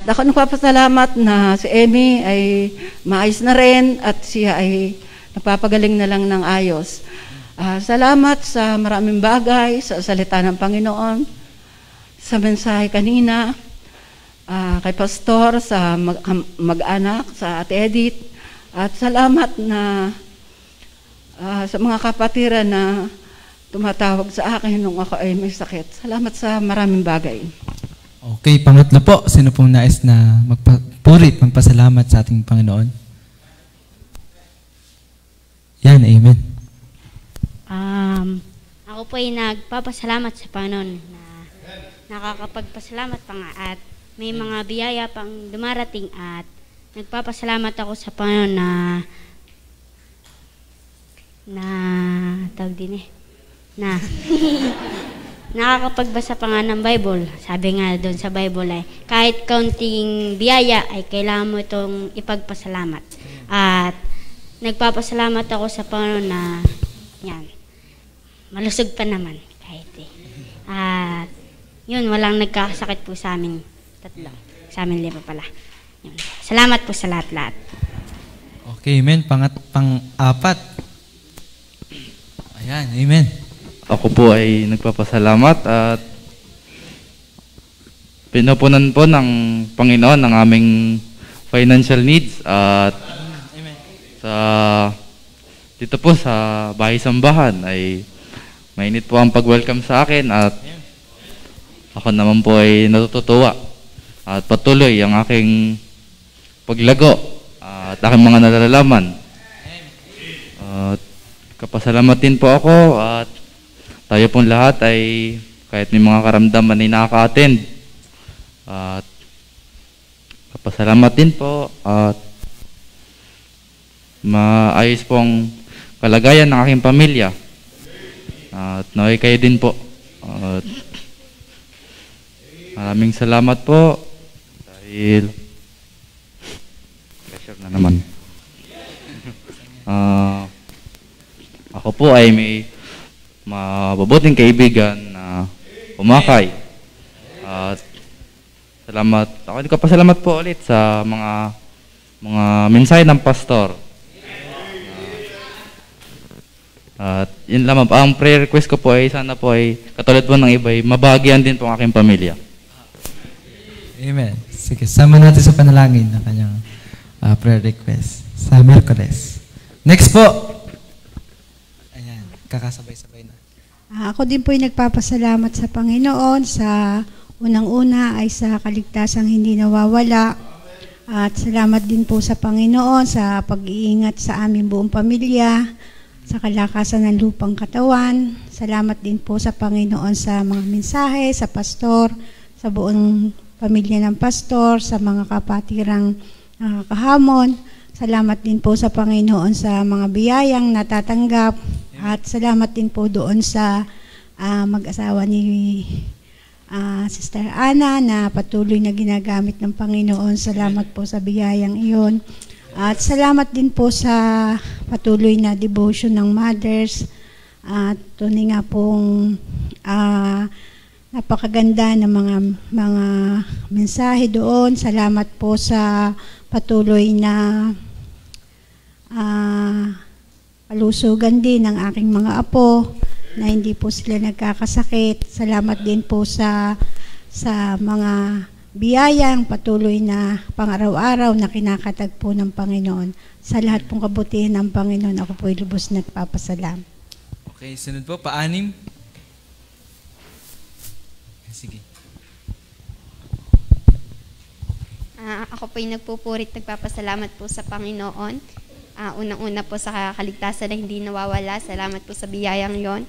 Ako nagpapasalamat na si Emmy ay maayos na rin at siya ay napapagaling na lang ng ayos. Salamat sa maraming bagay, sa salita ng Panginoon, sa mensahe kanina, kay Pastor, sa mag-anak, sa Ate Edith, at salamat na sa mga kapatiran na tumatawag sa akin nung ako ay may sakit. Salamat sa maraming bagay. Okay, pangatlo po, sino pong nais na magpasalamat sa ating Panginoon? Yan, amen. Ako po ay nagpapasalamat sa Panginoon na nakakapagpasalamat pa nga at may mga biyaya pang dumarating at nagpapasalamat ako sa Panginoon na nakakapagbasa pa nga ng Bible. Sabi nga doon sa Bible ay kahit kaunting biyaya ay kailangan mo itong ipagpasalamat. At nagpapasalamat ako sa Panginoon na yan, malusog pa naman kahit At yun, walang nagkakasakit po sa amin tatlo. Sa amin lima pala. Yun. Salamat po sa lahat-lahat. Okay, amen. Pang-apat. Ayan, amen. Ako po ay nagpapasalamat at pinupunan po ng Panginoon ang aming financial needs at dito po sa Bahay Sambahan ay mainit po ang pag-welcome sa akin at ako naman po ay natutuwa at patuloy ang aking paglago at aking mga nalalaman. At kapasalamat din po ako at tayo pong lahat ay kahit may mga karamdaman ay nakaka-attend. At kapasalamat din po at maayos pong kalagayan ng aking pamilya. At naway kayo din po. At maraming salamat po dahil pressure na naman. Ako po ay may mabubuting kaibigan na umakay. At salamat. Ako din kapasalamat po ulit sa mga mensahe ng pastor. At yun lamang. Ang prayer request ko po ay sana po ay katulad po ng iba ay mabahagyan din po ang aking pamilya. Amen. Sige, sama natin sa panalangin na kanyang prayer request sa Miyerkules. Next po. Ayan, kakasabay-sabay na. Ako din po ay nagpapasalamat sa Panginoon sa unang-una ay sa kaligtasang hindi nawawala. At salamat din po sa Panginoon sa pag-iingat sa aming buong pamilya, sa kalakasan ng lupang katawan. Salamat din po sa Panginoon sa mga mensahe, sa pastor, sa buong pamilya ng pastor, sa mga kapatirang kahamon. Salamat din po sa Panginoon sa mga biyayang natatanggap. At salamat din po doon sa mag-asawa ni Sister Ana na patuloy na ginagamit ng Panginoon. Salamat po sa biyayang iyon. At salamat din po sa patuloy na devotion ng mothers. At tunay nga pong napakaganda ng mga mensahe doon. Salamat po sa patuloy na kalusugan din ng aking mga apo na hindi po sila nagkakasakit. Salamat din po sa mga biyayang patuloy na pang-araw-araw na kinakatagpo ng Panginoon. Sa lahat pong kabutihan ng Panginoon, ako po'y lubos nagpapasalam. Okay, sunod po, paanim. Sige. Ako po'y nagpupurit, nagpapasalamat po sa Panginoon. Unang-una po sa kaligtasan na hindi nawawala. Salamat po sa biyayang yon.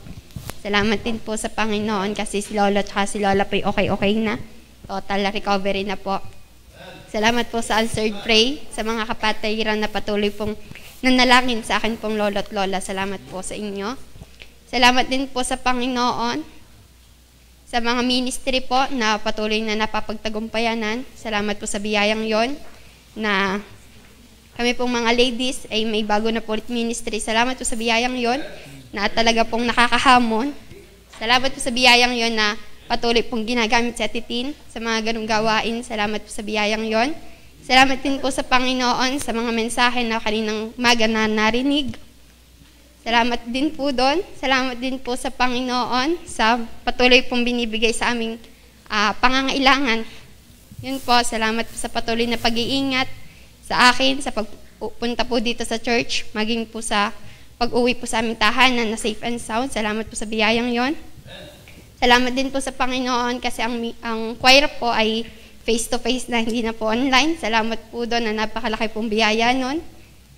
Salamat din po sa Panginoon kasi si Lolo at si Lola po'y okay na. Total recovery na po. Salamat po sa answered pray, sa mga kapatiran na patuloy pong nanalangin sa akin pong lolo at lola. Salamat po sa inyo. Salamat din po sa Panginoon, sa mga ministry po na patuloy na napapagtagumpayanan. Salamat po sa biyayang yon na kami pong mga ladies ay may bago na po ministry. Salamat po sa biyayang yon na talaga pong nakakahamon. Salamat po sa biyayang yon na patuloy pong ginagamit sa titin sa mga ganung gawain. Salamat po sa biyayang yon. Salamat din po sa Panginoon sa mga mensahe na kaninang umaga na narinig. Salamat din po doon. Salamat din po sa Panginoon sa patuloy pong binibigay sa aming pangangailangan. Yun po, salamat po sa patuloy na pag-iingat sa akin, sa pagpunta po dito sa church, maging po sa pag-uwi po sa aming tahanan na safe and sound. Salamat po sa biyayang yon. Salamat din po sa Panginoon kasi ang choir po ay face-to-face na, hindi na po online. Salamat po doon na napakalaki pong biyaya nun.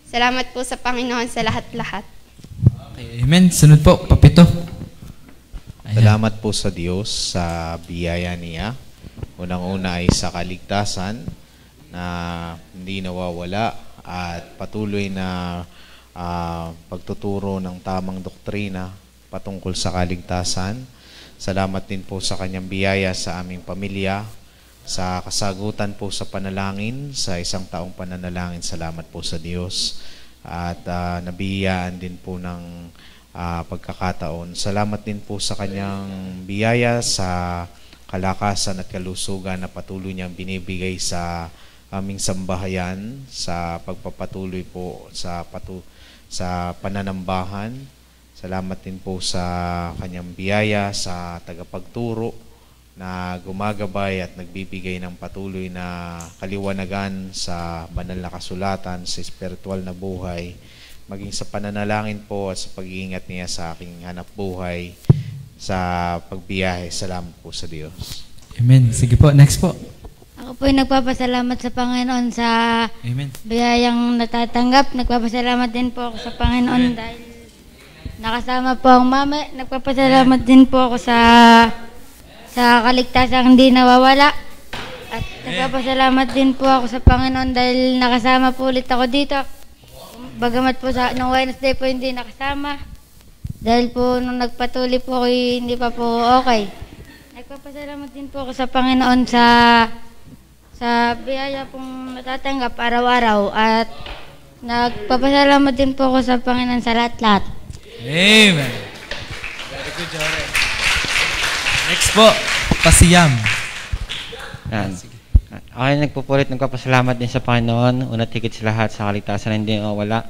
Salamat po sa Panginoon sa lahat-lahat. Okay, amen. Sunod po, papito. Ayan. Salamat po sa Diyos sa biyaya niya. Unang-una ay sa kaligtasan na hindi nawawala at patuloy na pagtuturo ng tamang doktrina patungkol sa kaligtasan. Salamat din po sa kanyang biyaya sa aming pamilya, sa kasagutan po sa panalangin, sa isang taong pananalangin. Salamat po sa Diyos. At nabiyayaan din po ng pagkakataon. Salamat din po sa kanyang biyaya sa kalakasan at kalusugan na patuloy niyang binibigay sa aming sambahayan, sa pagpapatuloy po sa pananambahan. Salamat din po sa kanyang biyaya sa tagapagturo na gumagabay at nagbibigay ng patuloy na kaliwanagan sa banal na kasulatan, sa espiritual na buhay, maging sa pananalangin po at sa pag-iingat niya sa aking hanap buhay, sa pagbiyahe. Salamat po sa Diyos. Amen. Sige po, next po. Ako po ay nagpapasalamat sa Panginoon sa Amen. biyayang natatanggap. Nagpapasalamat din po ako sa Panginoon dahil nakasama po ang mama. Nagpapasalamat din po ako sa kaligtasang hindi nawawala. At nagpapasalamat din po ako sa Panginoon dahil nakasama po ulit ako dito. Bagamat po nung Wednesday po hindi nakasama. Dahil po nung nagpatuloy po ako hindi pa po okay. Nagpapasalamat din po ako sa Panginoon sa biyaya pong natatanggap araw-araw. At nagpapasalamat din po ako sa Panginoon sa lahat-lahat. Amen. Very good, Jore. Next po, Pasiyam. Yan. Ako ay nagpapasalamat din sa Panginoon, una't higit sa lahat sa kaligtasan na hindi nawawala.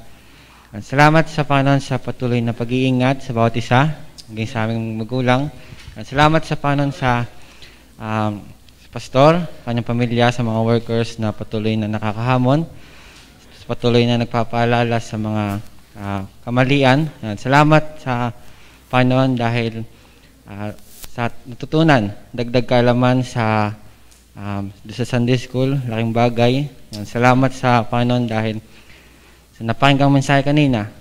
Salamat sa Panginoon sa patuloy na pag-iingat sa bawat isa, hanggang sa aming magulang. Salamat sa Panginoon sa pastor, kanyang pamilya, sa mga workers na patuloy na nakakahamon, patuloy na nagpapaalala sa mga kamalian. Salamat sa Panginoon dahil sa natutunan, dagdag kaalaman sa Sunday School, laking bagay. Salamat sa Panginoon dahil sa napakinggang mensahe kanina,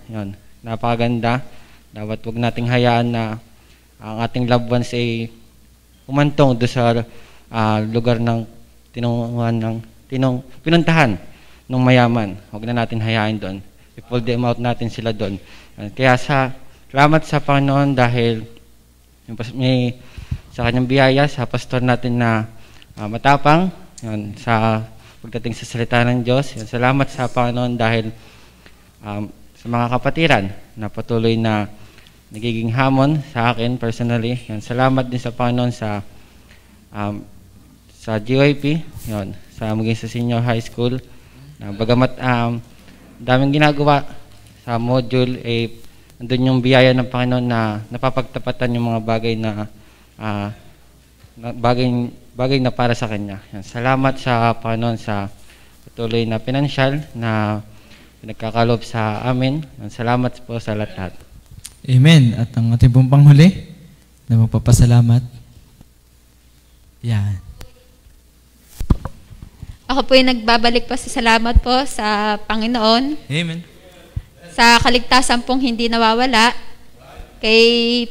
napakaganda. Dapat wag nating hayaan na ang ating loved ones ay umantong doon sa lugar ng pinuntahan ng mayaman. Huwag na natin hayaan doon. I-pull them out natin sila doon. Kaya salamat sa Panginoon dahil sa kanyang biyaya, sa pastor natin na matapang, sa pagdating sa salita ng Diyos. Salamat sa Panginoon dahil sa mga kapatiran na patuloy na nagiging hamon sa akin personally. Salamat din sa Panginoon sa GYP, sa maging sa senior high school. Bagamat daming ginagawa sa module, andun yung biyaya ng Panginoon na napapagtapatan yung mga bagay na para sa Kanya. Salamat sa Panginoon sa patuloy na pinansyal na pinagkakalob sa amin. Salamat po sa lahat. Amen. At ang ating pong panghuli na magpapasalamat. Yan. Ako po ay nagbabalik pa sa salamat po sa Panginoon. Amen. Sa kaligtasan pong hindi nawawala. Kay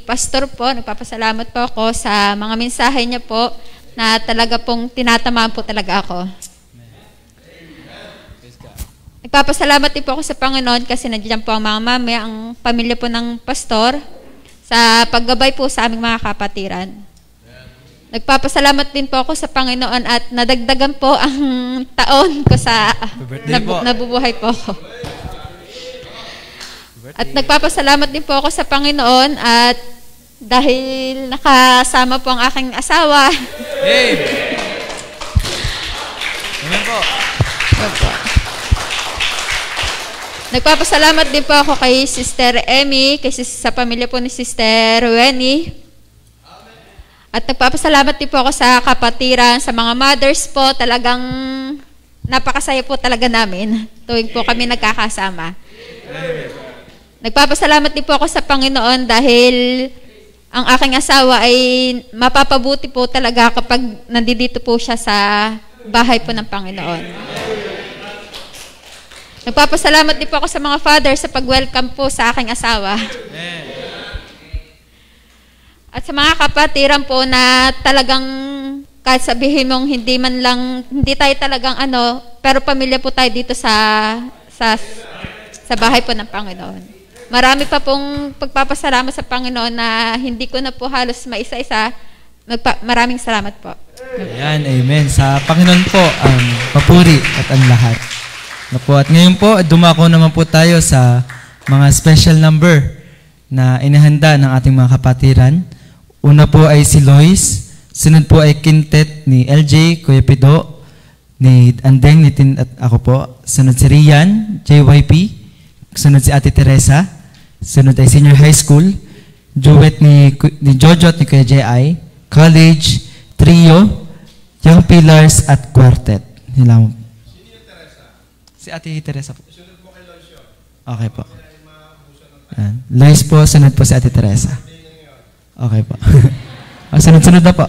Pastor po, nagpapasalamat po ako sa mga mensahe niya po na talaga pong tinatamaan po talaga ako. Nagpapasalamat din po ako sa Panginoon kasi nandiyan po ang mga mami, ang pamilya po ng pastor sa paggabay po sa aming mga kapatiran. Nagpapasalamat din po ako sa Panginoon at nadagdagan po ang taon ko sa nabubuhay po ako. At nagpapasalamat din po ako sa Panginoon at dahil nakasama po ang aking asawa. Hey! Amen po. Nagpapasalamat din po ako kay Sister Emmy, sa pamilya po ni Sister Wenny. At nagpapasalamat din po ako sa kapatiran, sa mga mothers po. Talagang napakasaya po talaga namin tuwing po kami nagkakasama. Nagpapasalamat din po ako sa Panginoon dahil ang aking asawa ay mapapabuti po talaga kapag nandito po siya sa bahay po ng Panginoon. Nagpapasalamat din po ako sa mga father sa pag-welcome po sa aking asawa. At sa mga kapatiran po na talagang kahit sabihin mong hindi tayo talagang pero pamilya po tayo dito sa bahay po ng Panginoon. Marami pa pong pagpapasalamat sa Panginoon na hindi ko na po halos maisa-isa. Maraming salamat po. Ayan, amen. Sa Panginoon po ang papuri at ang lahat. At ngayon po, dumako naman po tayo sa mga special number na inihanda ng ating mga kapatiran. Una po ay si Lois, sunod po ay Quintet ni LJ, Kuya Pido, ni Andeng, ni Tin at ako po. Sunod si Rian, JYP, sunod si Ate Teresa, sunod ay Senior High School, duet ni Jojo at ni Kuya J.I., College, Trio, Young Pillars at Quartet. Hilang. Si Ate Teresa po. Okay po. Lois po, sunod po si Ate Teresa. Okay po. Sunod-sunod na po.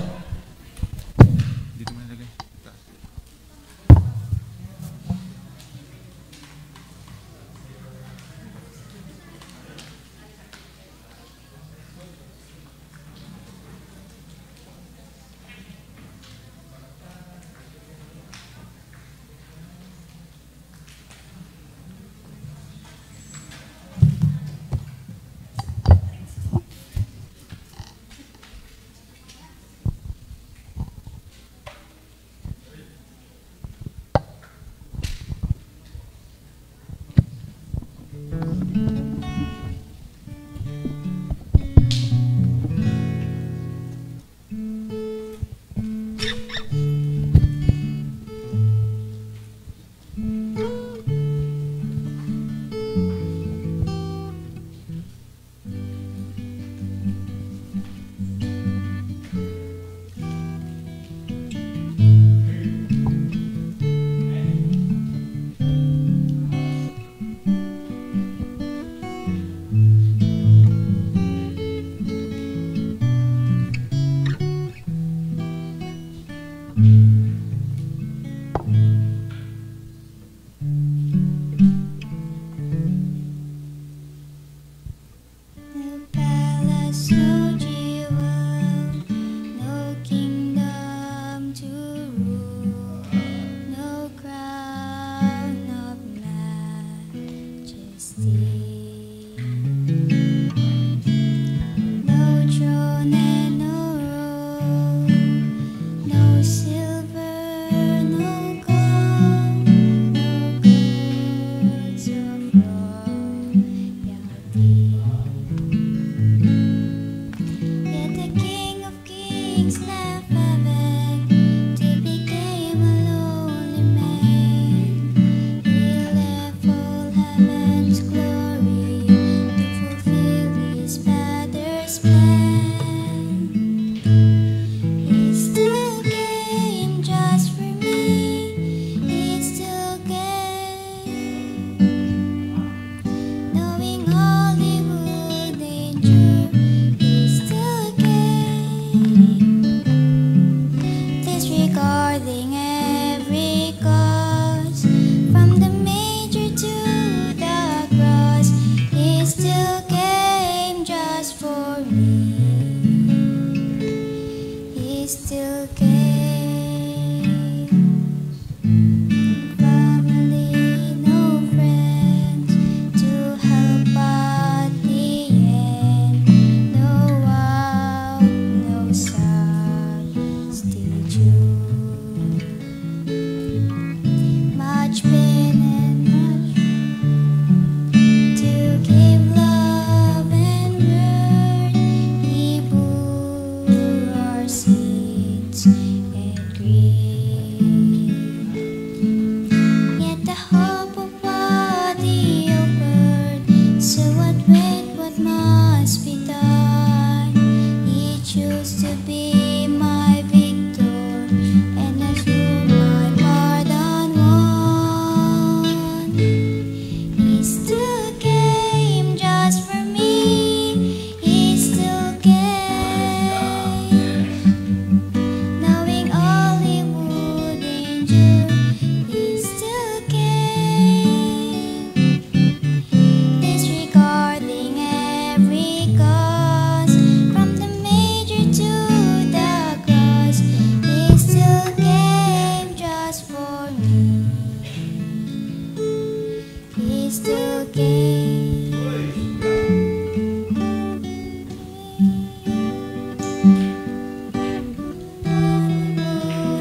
still came.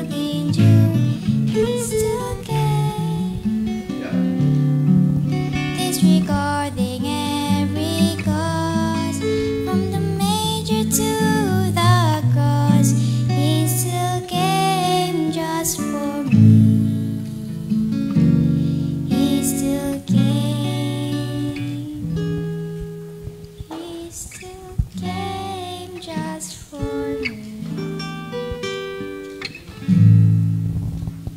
Danger, he still came. Disregarding every cause, from the major to the cross, he still came just for me. He still came. He still came just for me.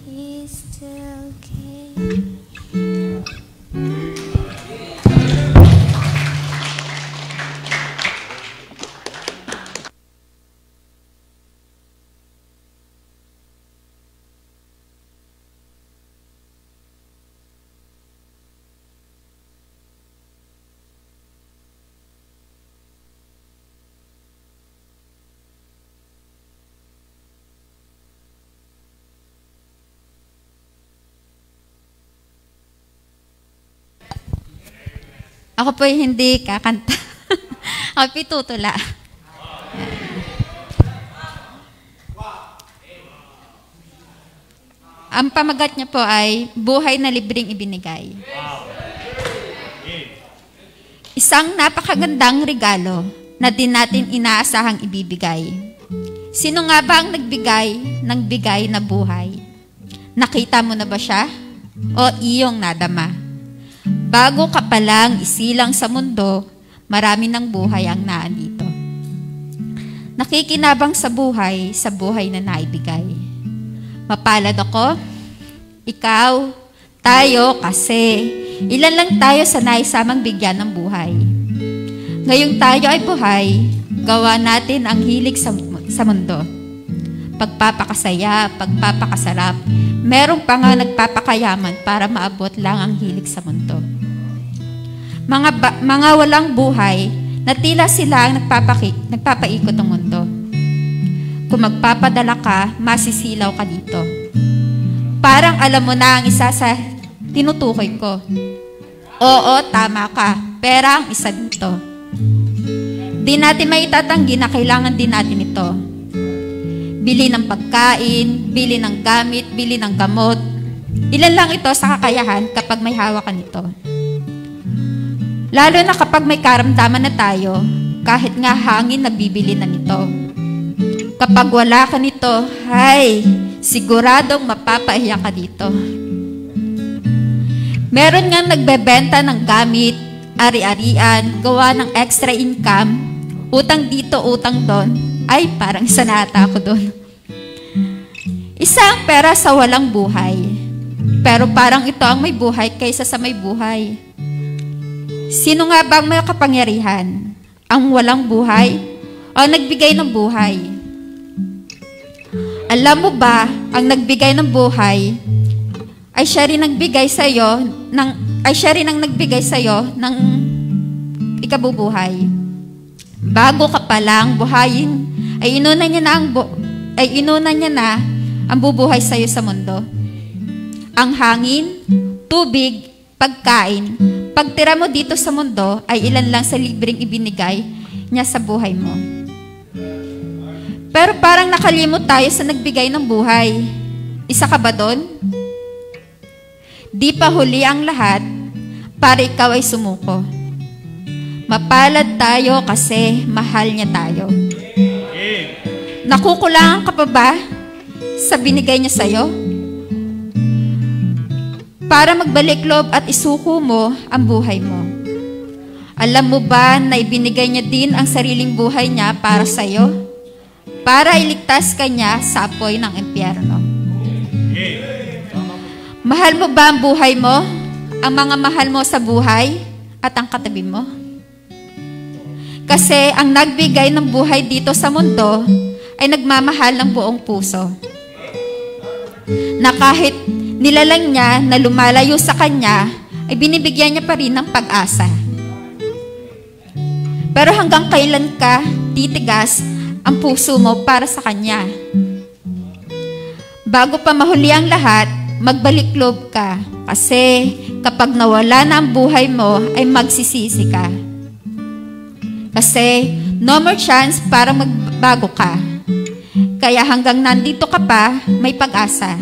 He still came. Ako po hindi kakanta. Ako po tutula. Ang pamagat niya po ay buhay na libreng ibinigay. Isang napakagandang regalo na din natin inaasahang ibibigay. Sino nga ba ang nagbigay ng bigay na buhay? Nakita mo na ba siya? O iyong nadama? Bago ka palang isilang sa mundo, marami ng buhay ang naandito. Nakikinabang sa buhay na naibigay. Mapalad ako, ikaw, tayo kasi ilan lang tayo sa naisamang bigyan ng buhay. Ngayong tayo ay buhay, gawa natin ang hilig sa mundo. Pagpapakasaya, pagpapakasarap, merong pa nga nagpapakayaman para maabot lang ang hilig sa mundo. Mga walang buhay na tila sila ang nagpapaikot ng mundo. Kung magpapadala ka, masisilaw ka dito. Parang alam mo na ang isa sa tinutukoy ko. Oo, tama ka. Pera ang isa dito. Di natin maitatanggi na kailangan din natin ito. Bili ng pagkain, bili ng gamit, bili ng gamot. Ilan lang ito sa kakayahan kapag may hawak ka nito. Lalo na kapag may karamdaman na tayo, kahit nga hangin nagbibili na nito. Kapag wala ka nito, ay, siguradong mapapahiya ka dito. Meron nga nagbebenta ng gamit, ari-arian, gawa ng extra income, utang dito, utang doon, ay parang isa na ata ako doon. Isang pera sa walang buhay, pero parang ito ang may buhay kaysa sa may buhay. Sino nga bang may kapangyarihan? Ang walang buhay o nagbigay ng buhay? Alam mo ba, ang nagbigay ng buhay ay siya rin nagbigay sa iyo ng ikabubuhay. Bago ka pa lang buhayin, ay inuna niya na ang bubuhay sa iyo sa mundo. Ang hangin, tubig, pagkain, pagtira mo dito sa mundo ay ilan lang sa libreng ibinigay niya sa buhay mo. Pero parang nakalimot tayo sa nagbigay ng buhay. Isa ka ba doon? Di pa huli ang lahat para ikaw ay sumuko. Mapalad tayo kasi mahal niya tayo. Nakukulangan ka pa ba sa binigay niya sa'yo? Para magbalik loob at isuko mo ang buhay mo. Alam mo ba na ibinigay niya din ang sariling buhay niya para sa iyo? Para iligtas ka niya sa apoy ng impyerno. Mahal mo ba ang buhay mo? Ang mga mahal mo sa buhay? At ang katabi mo? Kasi ang nagbigay ng buhay dito sa mundo ay nagmamahal ng buong puso. Na kahit nilalang niya na lumalayo sa kanya, ay binibigyan niya pa rin ng pag-asa. Pero hanggang kailan ka titigas ang puso mo para sa kanya? Bago pa mahuli ang lahat, magbalik loob ka Kasi kapag nawala na ang buhay mo, ay magsisisi ka. Kasi no more chance para magbago ka. Kaya hanggang nandito ka pa, may pag-asa.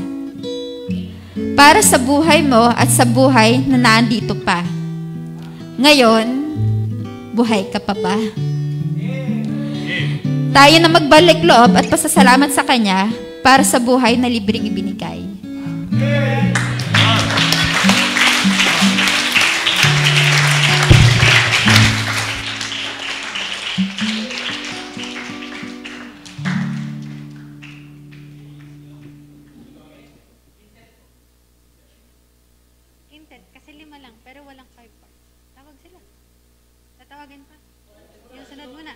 Para sa buhay mo at sa buhay na nandito pa. Ngayon, buhay ka pa ba? Tayo na magbalik loob at pasasalamat sa Kanya para sa buhay na libreng ibinigay. Kasi 5 lang, pero walang 5 parts. Tawag sila. Tatawagin pa. Yung sunod muna.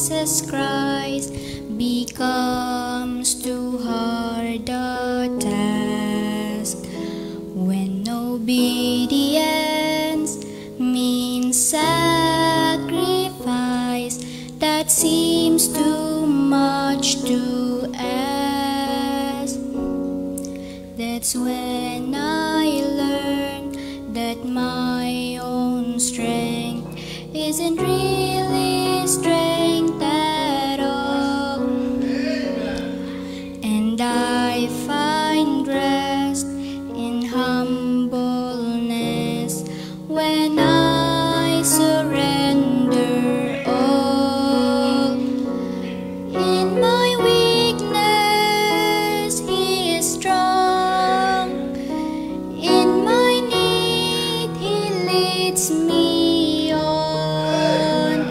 Jesus Christ becomes too hard a task when obedience means sacrifice that seems too much to ask. That's when I learned that my own strength isn't really strength at all, and I find rest in humbleness when I surrender all. In my weakness He is strong, in my need He leads me on.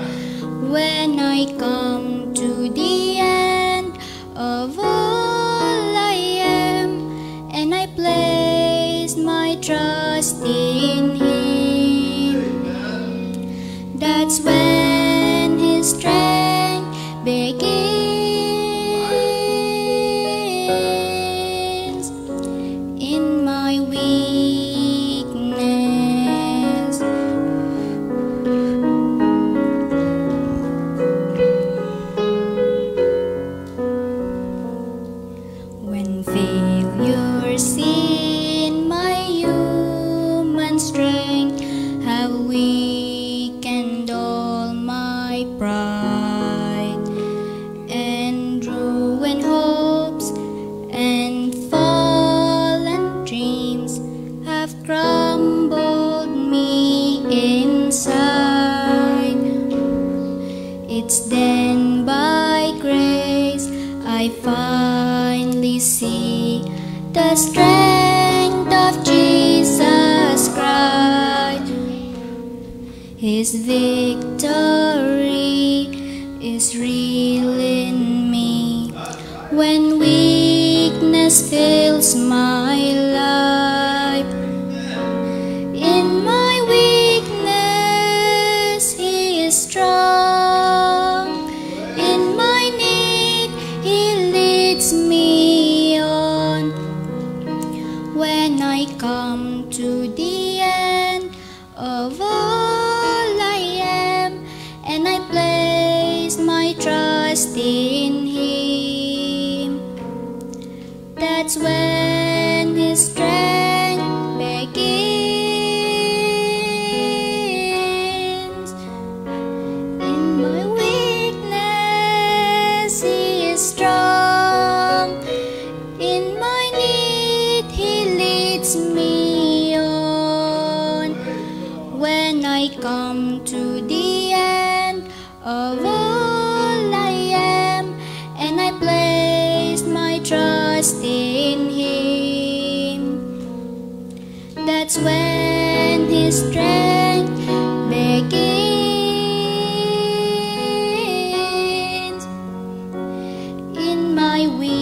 When I come to the end of all I am, and I place my trust in Him, that's when His strength begins. In my weakness, when failures in my human strength have weakened all my pride, and ruined hopes and fallen dreams have crumbled me inside, it's then by grace I finally see the strength of Jesus Christ. His victory is real in me when weakness fills my life. In my weakness He is strong, in my need He leads me on. When I come to the end of all I am, and I place my trust in Him, that's when His strength begins. In my weakness He is strong, in my need He leads me on. come to the end of all I am, and I placed my trust in Him. That's when His strength begins in my weakness.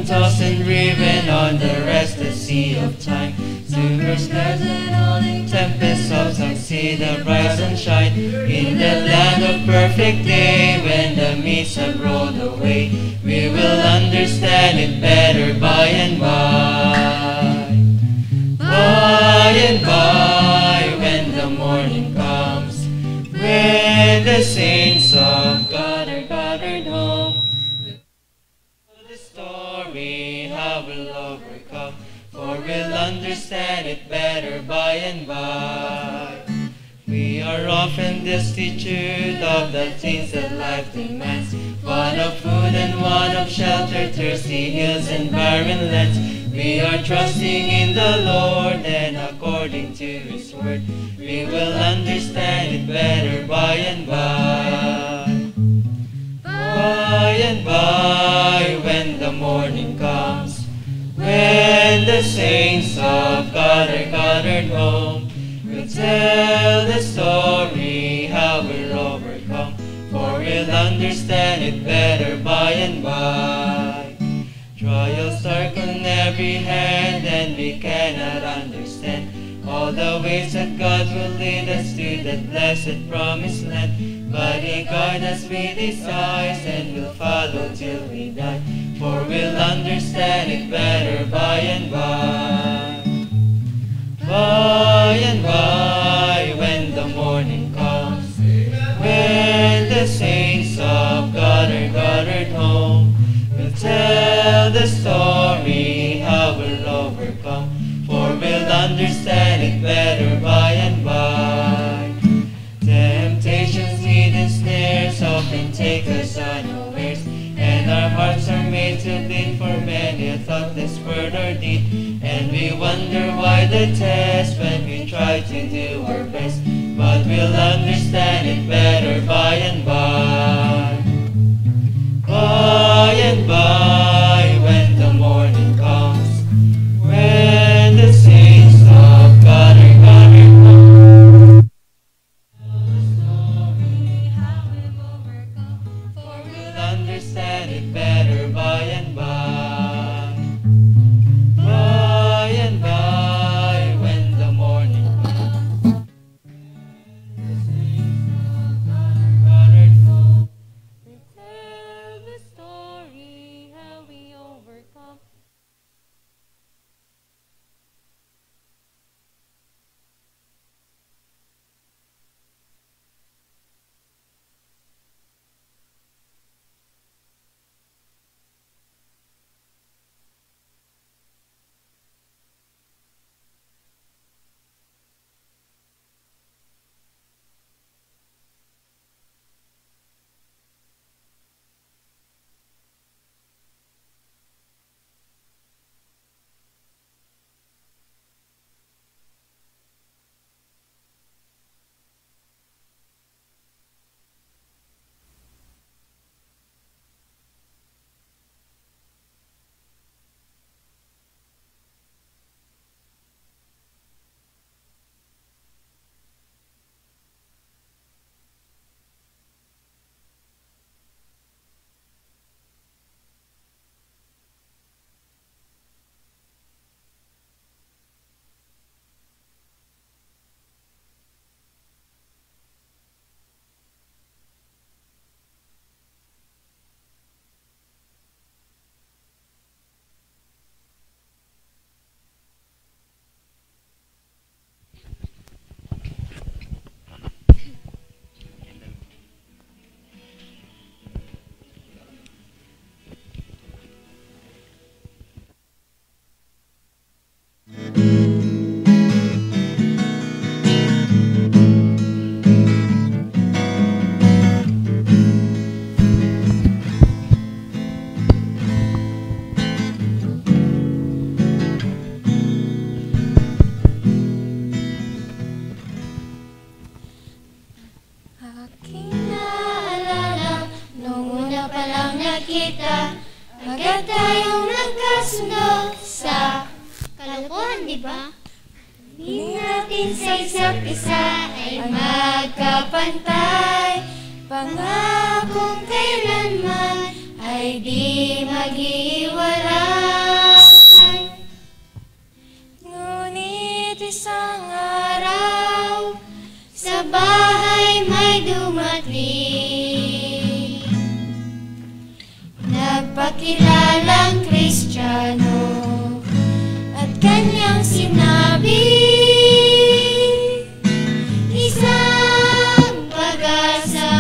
Tossed and driven on the restless sea of time, through her skies and howling tempests of some see the bright sunshine. In the land of perfect day, when the mists have rolled away, we will understand it better by and by. By and by, when the morning comes, when the saints of God are gathered home, how we'll overcome, for we'll understand it better by and by. We are often destitute of the things that life demands, one of food and one of shelter, thirsty hills and barren lands. We are trusting in the Lord, and according to His word, we will understand it better by and by. By and by, when the morning comes, when the saints of God are gathered home, we'll tell the story how we're overcome, for we'll understand it better by and by. Trials dark on every hand, and we cannot understand all the ways that God will lead us to that blessed promised land. But He guides us with His eyes, and we'll follow till we die, for we'll understand it better by and by. By and by, when the morning comes, when the saints of God are gathered home, we'll tell the story how we'll overcome, for we'll understand it better by and by. Temptations, hidden snares often take us unawares, and our hearts are made to bleed for many a thoughtless word or deed. And we wonder why the test when we try to do our best, but we'll understand it better by and by. By and by, when the morning comes, when the saints of God are gathered home, for we'll understand it better by and by. By Para tayong nagkasundo sa kalokohan, di ba? Hindi natin sa isa't isa ay magkapantay. Pangakong kailanman ay di maghiwalay. Ngunit isang araw sa bahay may dumating, nagpakilalang Kristiyano at kanyang sinabi, isang pag-asa,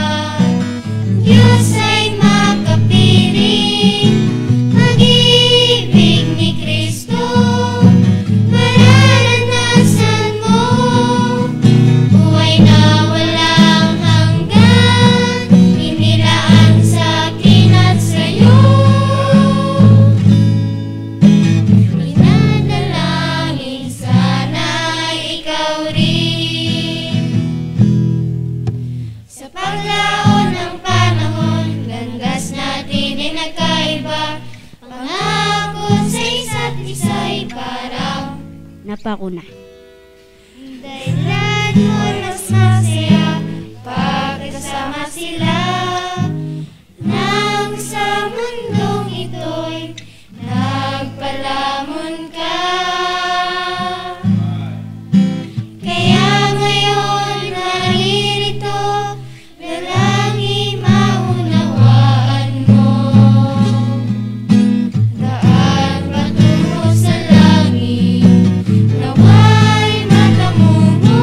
Diyos ay makapiling, pag-ibig ni Kristo, mararanasan mo, buhay na walang hanggan, inilaan sa akin at sa'yo. Pinadalangin sana ikaw rin. Sa paglaon ng panahon, landas natin ay nagkaiba. Pangako sa isa't isa'y parang Napako na. dahilan mo mas masaya pagkasama sila. Nang sa mundong ito'y nagpalamon ka. Kaya ngayon naririto, dalangin maunawaan mo. Daan patungo sa langit, nawa'y matamuno.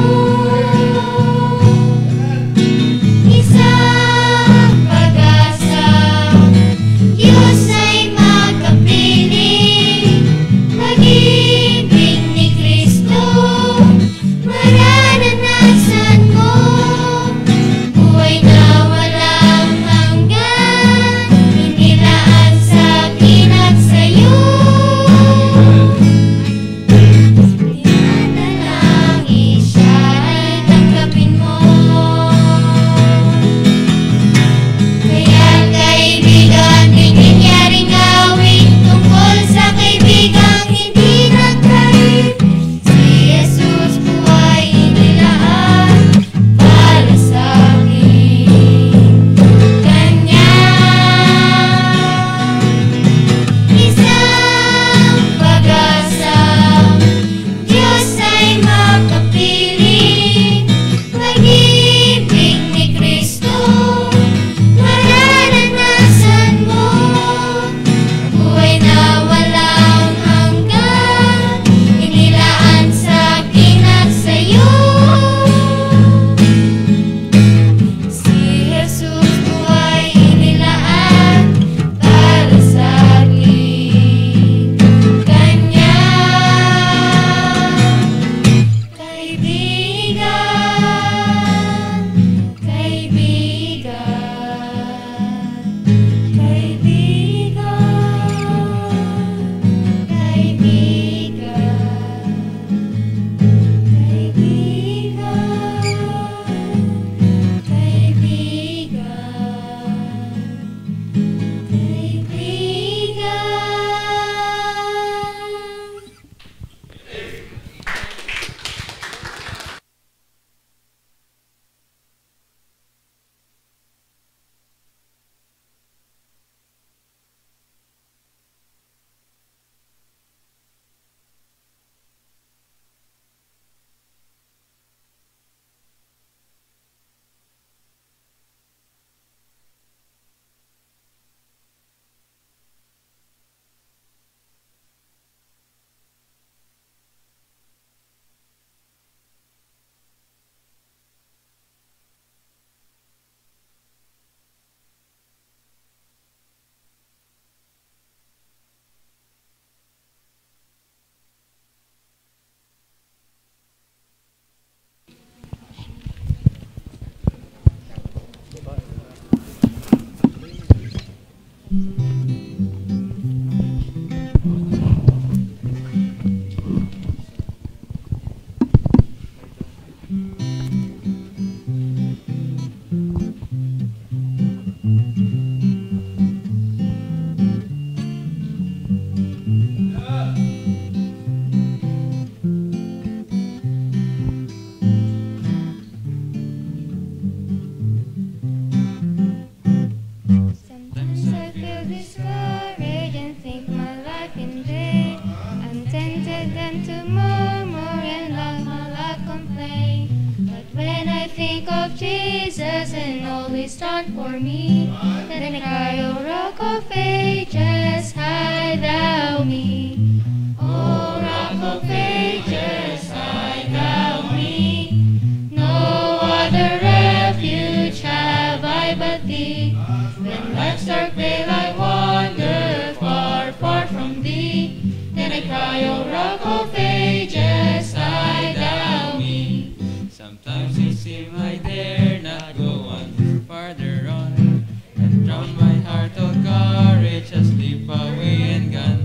of Jesus and all He's done for me. Then I cry, O Rock of Ages, hide thou me. O Rock of Ages, hide thou me. No other refuge have I but Thee. When life's dark veil I wander far, far from Thee. Then I cry, O Rock of Ages, hide thou me. Sometimes it seems I dare not go on farther on, and drown my heart of courage has slipped away and gone.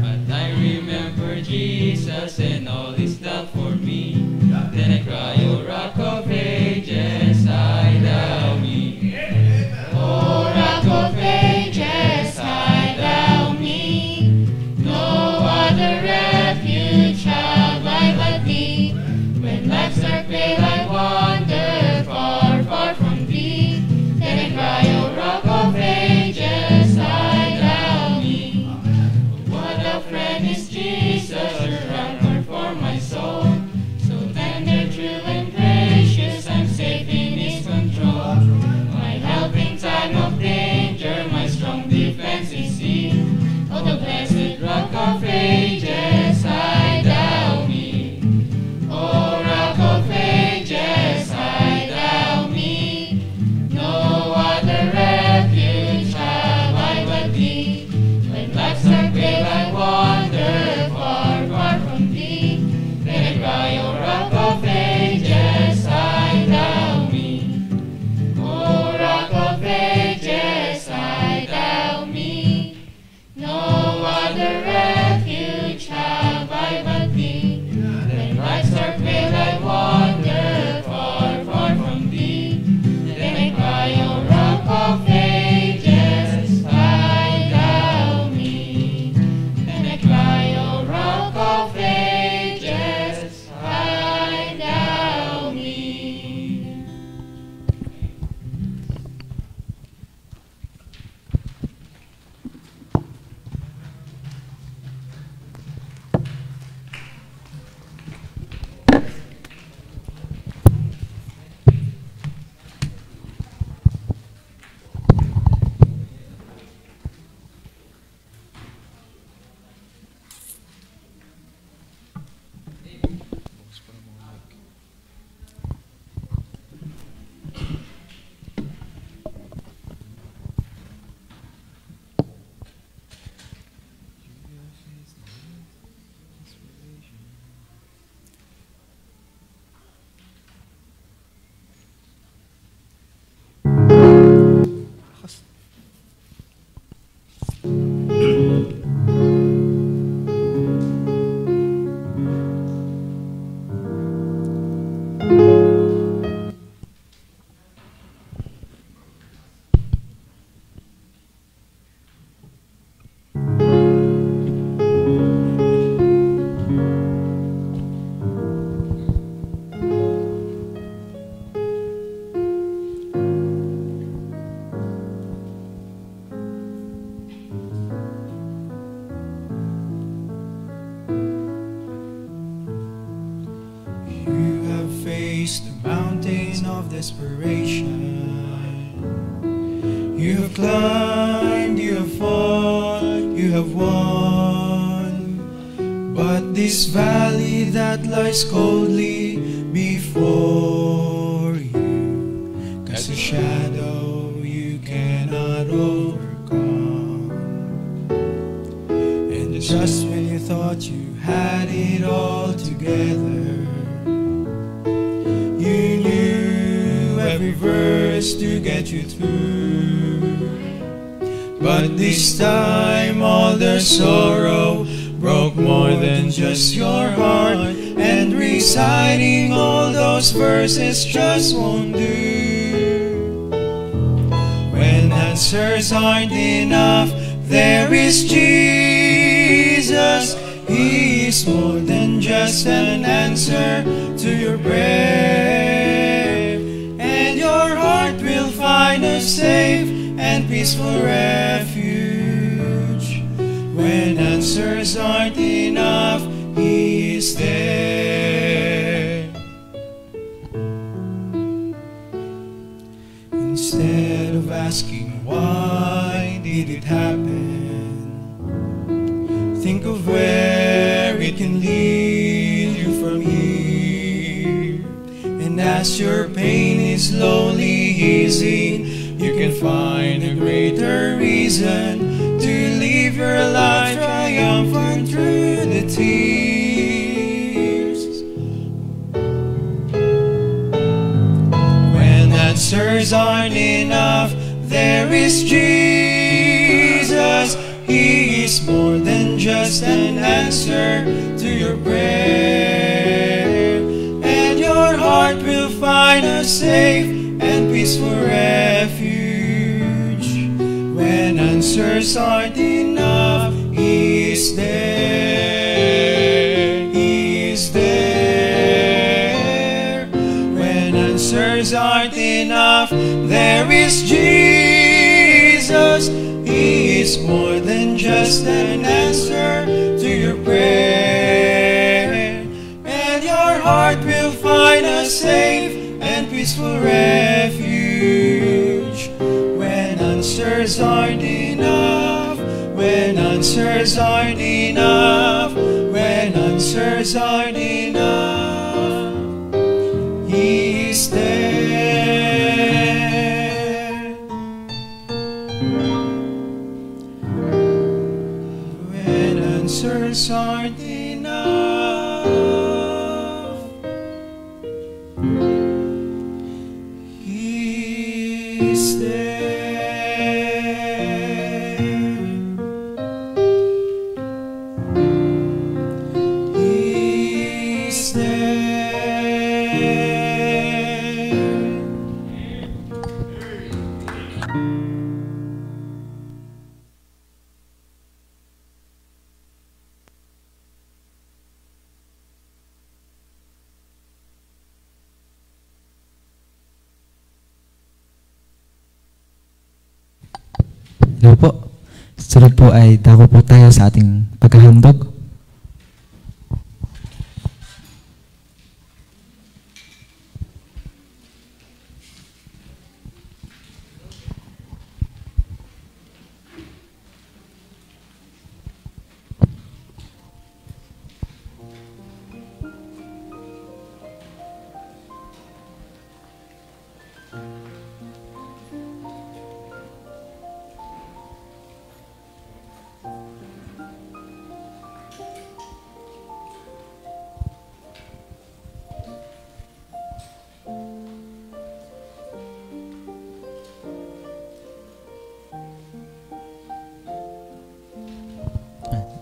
But I remember Jesus and all He's done for me. Then I cry, O Rock of Ages, hide thou me. O Rock of Ages, hide thou me. No other refuge have I but Thee. When life's dark veil I wander far, far from Thee. Then I cry, O Rock of Ages, hide thou me. What a friend is Jesus, a ransom for my soul. So tender, true, and gracious, I'm safe in His control. My help in time of danger, my strong defense is He. Oh, the blessed Rock of Ages, hide thou me. O Rock of Ages, hide thou me. No other refuge have I but Thee. When life's dark veil I wander far, far from Thee. Then I cry, O Rock of Ages, hide thou me. O Rock of Ages, hide thou me. No other refuge have I but Thee. When life's dark veil I wander far, far from Thee. Then I cry, O Rock of Ages, hide thou me. Then I cry, O Rock of Ages, hide thou me. You have faced the mountain of desperation. You have climbed, you have fought, you have won. But this valley that lies coldly before you casts a shadow you cannot overcome. And just when you thought you had it all together, you knew every verse to get you through. But this time all the sorrow broke more than just your heart, and reciting all those verses just won't do. When answers aren't enough, there is Jesus. He is more than just an answer to your prayer, and your heart will find a safe and peaceful refuge. When answers aren't enough, He is there. Think of where it can lead you from here. And as your pain is slowly easing, you can find a greater reason to live your life triumphant through the tears. When answers aren't enough, there is Jesus. He is more than just an answer to your prayer, and your heart will find a safe and peaceful refuge. When answers aren't enough, He is there. He is there. When answers aren't enough, there is Jesus. He is more than just an answer to your prayer, and your heart will find a safe and peaceful refuge. When answers aren't enough, when answers aren't enough, when answers aren't enough, He is there. When answers aren't enough, He is there. He is there. Hello po. Sunod po ay dako po tayo sa ating paghahandog.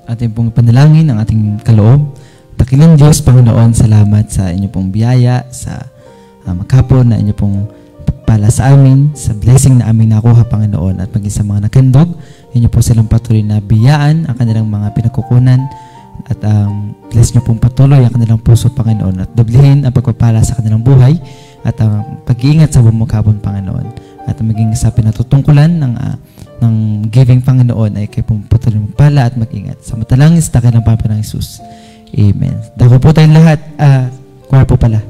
Ating pong panalangin ang ating kaloob. Dakilang Diyos, Panginoon, salamat sa inyo pong biyaya, sa maghapon na inyo pong pagpala sa amin, sa blessing na aming nakuha, Panginoon, at maging sa mga nakandog, inyo po silang patuloy na biyaan ang kanilang mga pinagkukunan, at bless nyo pong patuloy ang kanilang puso, Panginoon, at doblihin ang pagpapala sa kanilang buhay, at ang pag-iingat sa buong maghapon, Panginoon, at maging sa pinatutungkulan ng giving, Panginoon, ay kayo pong patuloy magpala at mag-ingat. Sa matalangin sa dakilang Panginoon ng Jesus. Amen. Dako po tayong lahat. Choir po pala.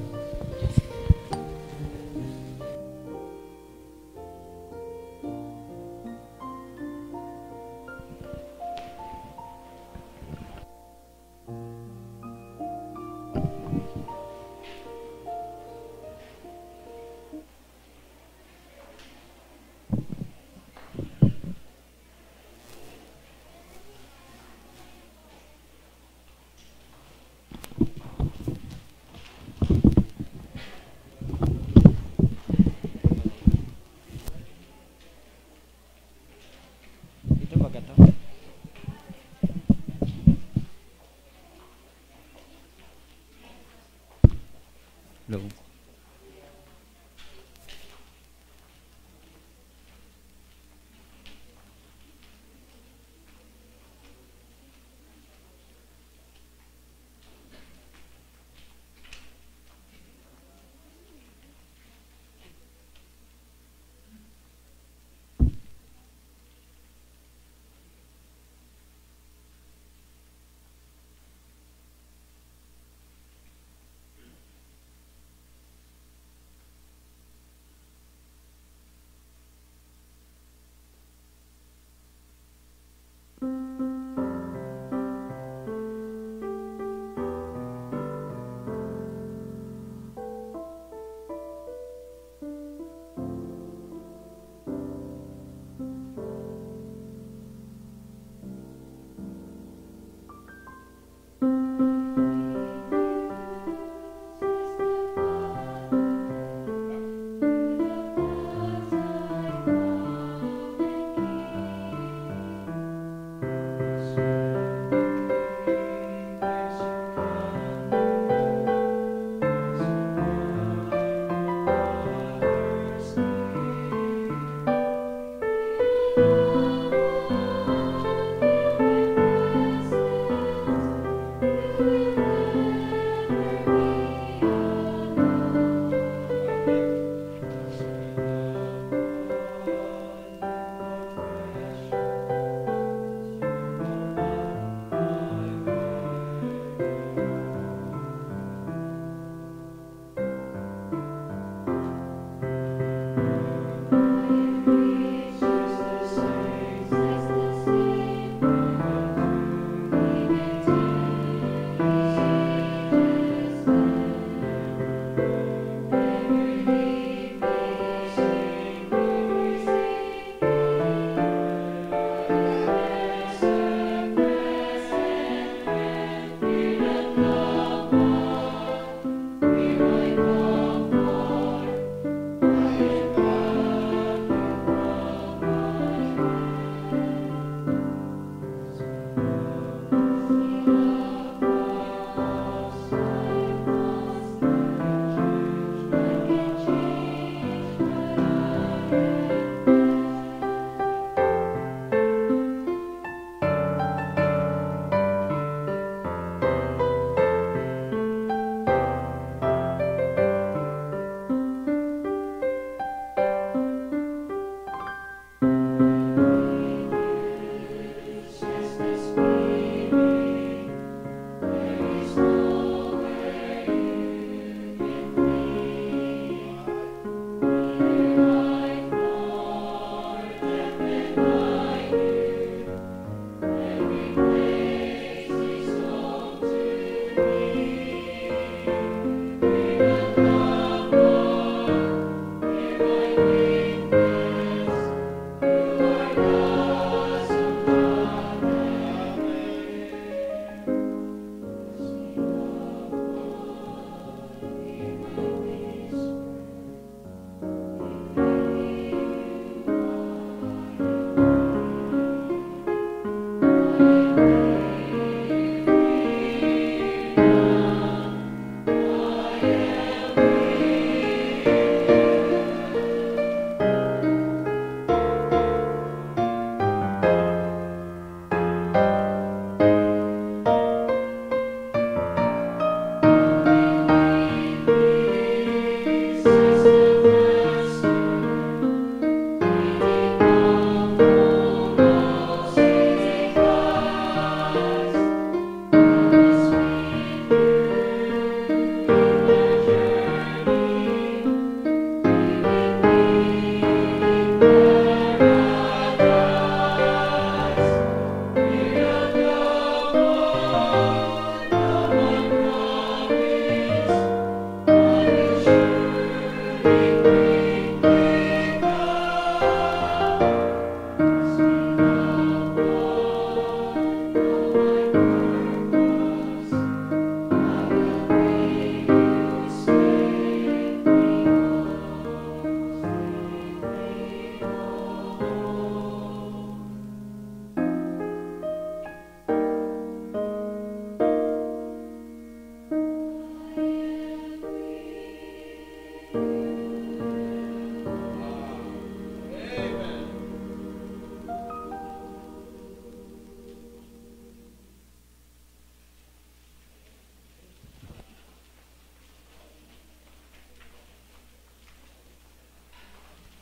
Hello.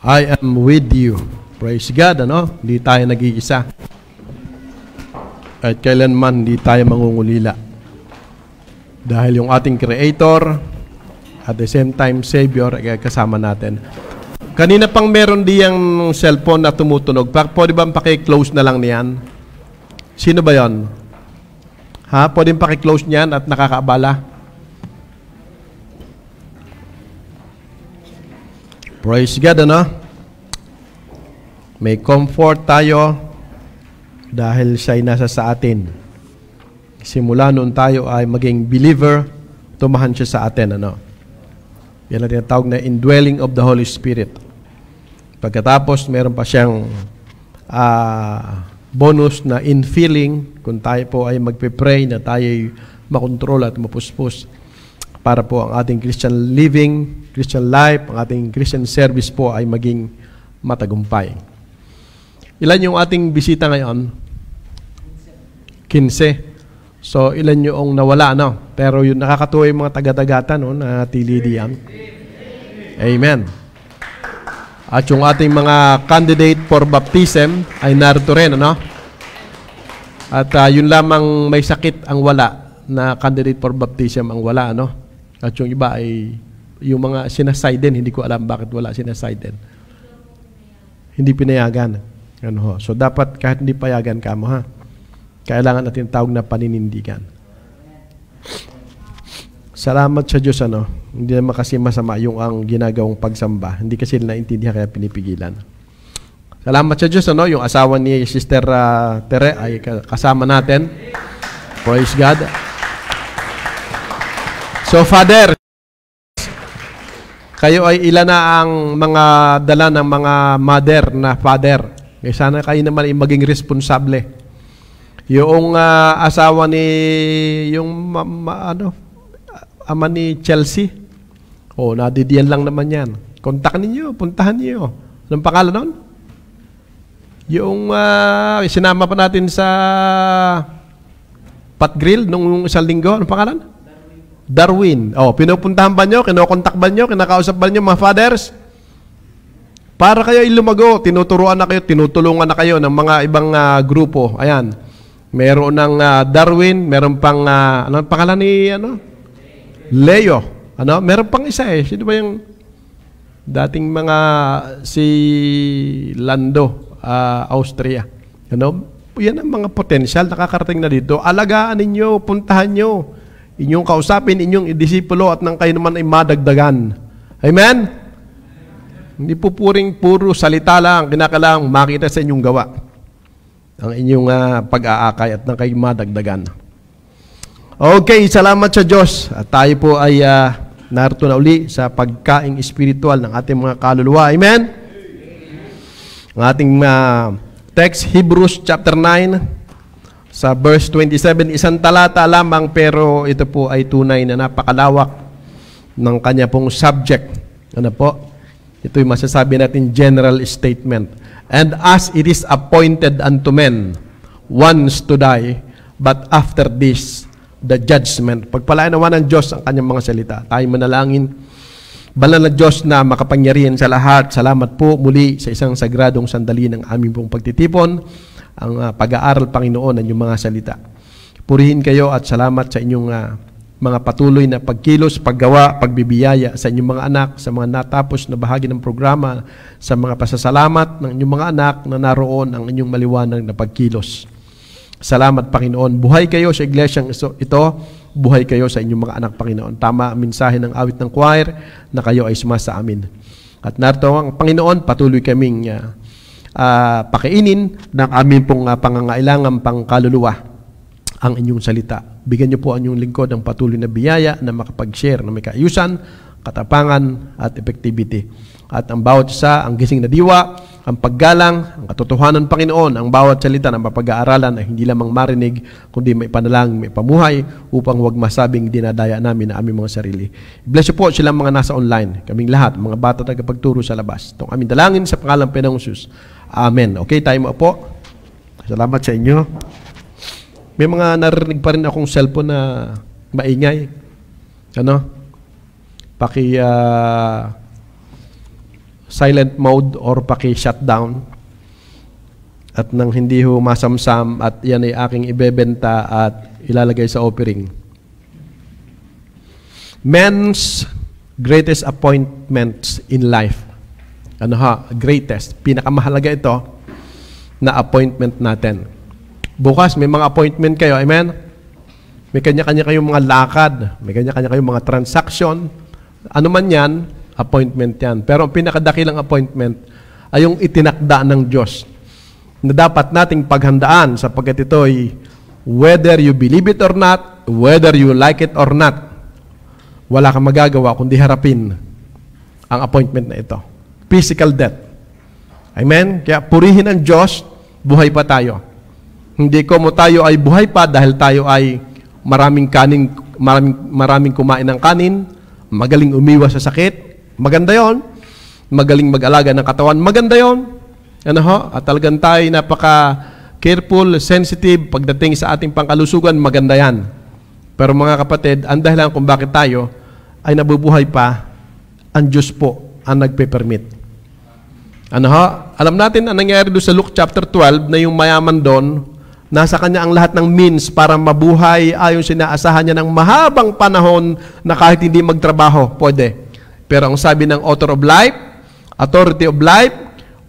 I am with you. Praise God, ano? Hindi tayo nag-iisa. At kailanman hindi tayo mangungulila. Dahil yung ating Creator, at the same time, Savior, ay kasama natin. Kanina pang meron diyang cellphone na tumutunog. Pwede ba paki-close na lang niyan? Sino ba yon? Ha? Pwede paki-close niyan at nakakaabala? Praise God, ano? May comfort tayo dahil siya'y nasa sa atin. Simula noon tayo ay maging believer, tumahan siya sa atin, ano? Yan ang tinatawag na indwelling of the Holy Spirit. Pagkatapos, meron pa siyang bonus na infilling kung tayo po ay magpe-pray na tayo makontrol at mapuspos para po ang ating Christian living, Christian life, ang ating Christian service po ay maging matagumpay. Ilan yung ating bisita ngayon? 15. So, ilan yung nawala, no? Pero yung nakakatuwa yung mga taga-dagata, no? Na tili diyan. Amen. At yung ating mga candidate for baptism ay narito rin, ano? At yun lamang may sakit ang wala na candidate for baptism ang wala, ano? At yung iba ay yung mga sinaside din, hindi ko alam bakit wala sinaside din. Hindi pinayagan. Ano ho? So dapat kahit hindi payagan ka mo, ha? Kailangan natin tawag na paninindigan. Salamat sa Diyos, ano? Hindi naman kasi masama yung ang ginagawang pagsamba. Hindi kasi naintindihan kaya pinipigilan. Salamat sa Diyos, ano? Yung asawa ni Sister Tere ay kasama natin. Praise God. So, Father, kayo ay ilan na ang mga dala ng mga mother na father. Kaya sana kayo naman ay maging responsable. Yung asawa ni yung ama ni Chelsea. Nadidiyan lang naman yan. Kontakin ninyo, puntahan niyo. Anong pangalan nun? Yung sinama pa natin sa Pat Grill nung isang linggo. Anong pangalan? Darwin. Pinupuntahan ba nyo? Kinokontak ba nyo? Kinakausap ba nyo mga fathers? Para kayo ilumago, tinuturuan na kayo, tinutulungan na kayo ng mga ibang grupo. Ayan. Meron ng Darwin, meron pang, ano pangalan ni, Leo. Meron pang isa eh. Sino ba yung dating mga, si Lando, Austria. Yan ang mga potensyal, nakakarating na dito. Alagaan ninyo, puntahan nyo. Inyong kausapin, inyong idisipulo at nang kayo naman ay madagdagan. Amen? Hindi po puro salita lang, kinakailangang makita sa inyong gawa ang inyong pag-aakay at nang kayo madagdagan. Okay, salamat sa Diyos. At tayo po ay narito na uli sa pagkaing espiritual ng ating mga kaluluwa. Amen? Ang ating text, Hebrews chapter 9, sa verse 27, isang talata lamang pero ito po ay tunay na napakalawak ng kanya pong subject. Ano po? Ito'y masasabi natin general statement. And as it is appointed unto men once to die, but after this, the judgment. Pagpalain naman ng Diyos ang kanyang mga salita. Tayo manalangin. Banal na Diyos na makapangyarihan sa lahat, salamat po muli sa isang sagradong sandali ng aming pong pagtitipon, ang pag-aaral, Panginoon, ng inyong mga salita. Purihin kayo at salamat sa inyong mga patuloy na pagkilos, paggawa, pagbibiyaya sa inyong mga anak, sa mga natapos na bahagi ng programa, sa mga pasasalamat ng inyong mga anak na naroon ang inyong maliwanag na pagkilos. Salamat, Panginoon. Buhay kayo sa iglesyang ito, buhay kayo sa inyong mga anak, Panginoon. Tama ang mensahe ng awit ng choir na kayo ay sumasa amin. At narito ang Panginoon, patuloy kaming pakainin ng aming pong pangangailangan pangkaluluwa ang inyong salita. Bigyan niyo po ang inyong lingkod ng patuloy na biyaya na makapag-share na may kaayusan, katapangan at effectivity. At ang bawat isa, ang gising na diwa, ang paggalang, ang katotohanan, Panginoon, ang bawat salita na mapag-aaralan ay hindi lamang marinig, kundi may panalangin, may pamuhay, upang huwag masabing dinadaya namin na aming mga sarili. Bless you po silang mga nasa online, kaming lahat, mga bata na tagapagturo sa labas. Itong aming dalangin sa pangalan ng Jesus. Amen. Okay, tayo mo po. Salamat sa inyo. May mga narinig pa rin akong cellphone na maingay. silent mode or paki-shutdown at nang hindi ho masamsam at yan ay aking ibebenta at ilalagay sa offering. Men's greatest appointments in life. Greatest. Pinakamahalaga ito na appointment natin. Bukas may mga appointment kayo, amen? May kanya-kanya kayong mga lakad, may kanya-kanya kayong mga transaction. Ano man yan, appointment yan. Pero ang pinakadakilang appointment ay yung itinakda ng Diyos na dapat nating paghandaan sapagkat ito ay whether you believe it or not, whether you like it or not, wala kang magagawa kundi harapin ang appointment na ito. Physical death. Amen? Kaya purihin ang Diyos, buhay pa tayo. Hindi ko mo tayo ay buhay pa dahil tayo ay maraming maraming kumain ng kanin, magaling umiwas sa sakit, maganda yon. Magaling mag-alaga ng katawan, maganda yon. At talagang tayo napaka-careful, sensitive pagdating sa ating pangkalusugan, maganda yan. Pero mga kapatid, ang dahilan kung bakit tayo ay nabubuhay pa, ang Diyos po ang nagpe-permit. Alam natin ang nangyari doon sa Luke chapter 12 na yung mayaman doon, nasa kanya ang lahat ng means para mabuhay ayon sinaasahan niya ng mahabang panahon na kahit hindi magtrabaho, pwede. Pero ang sabi ng author of life, authority of life,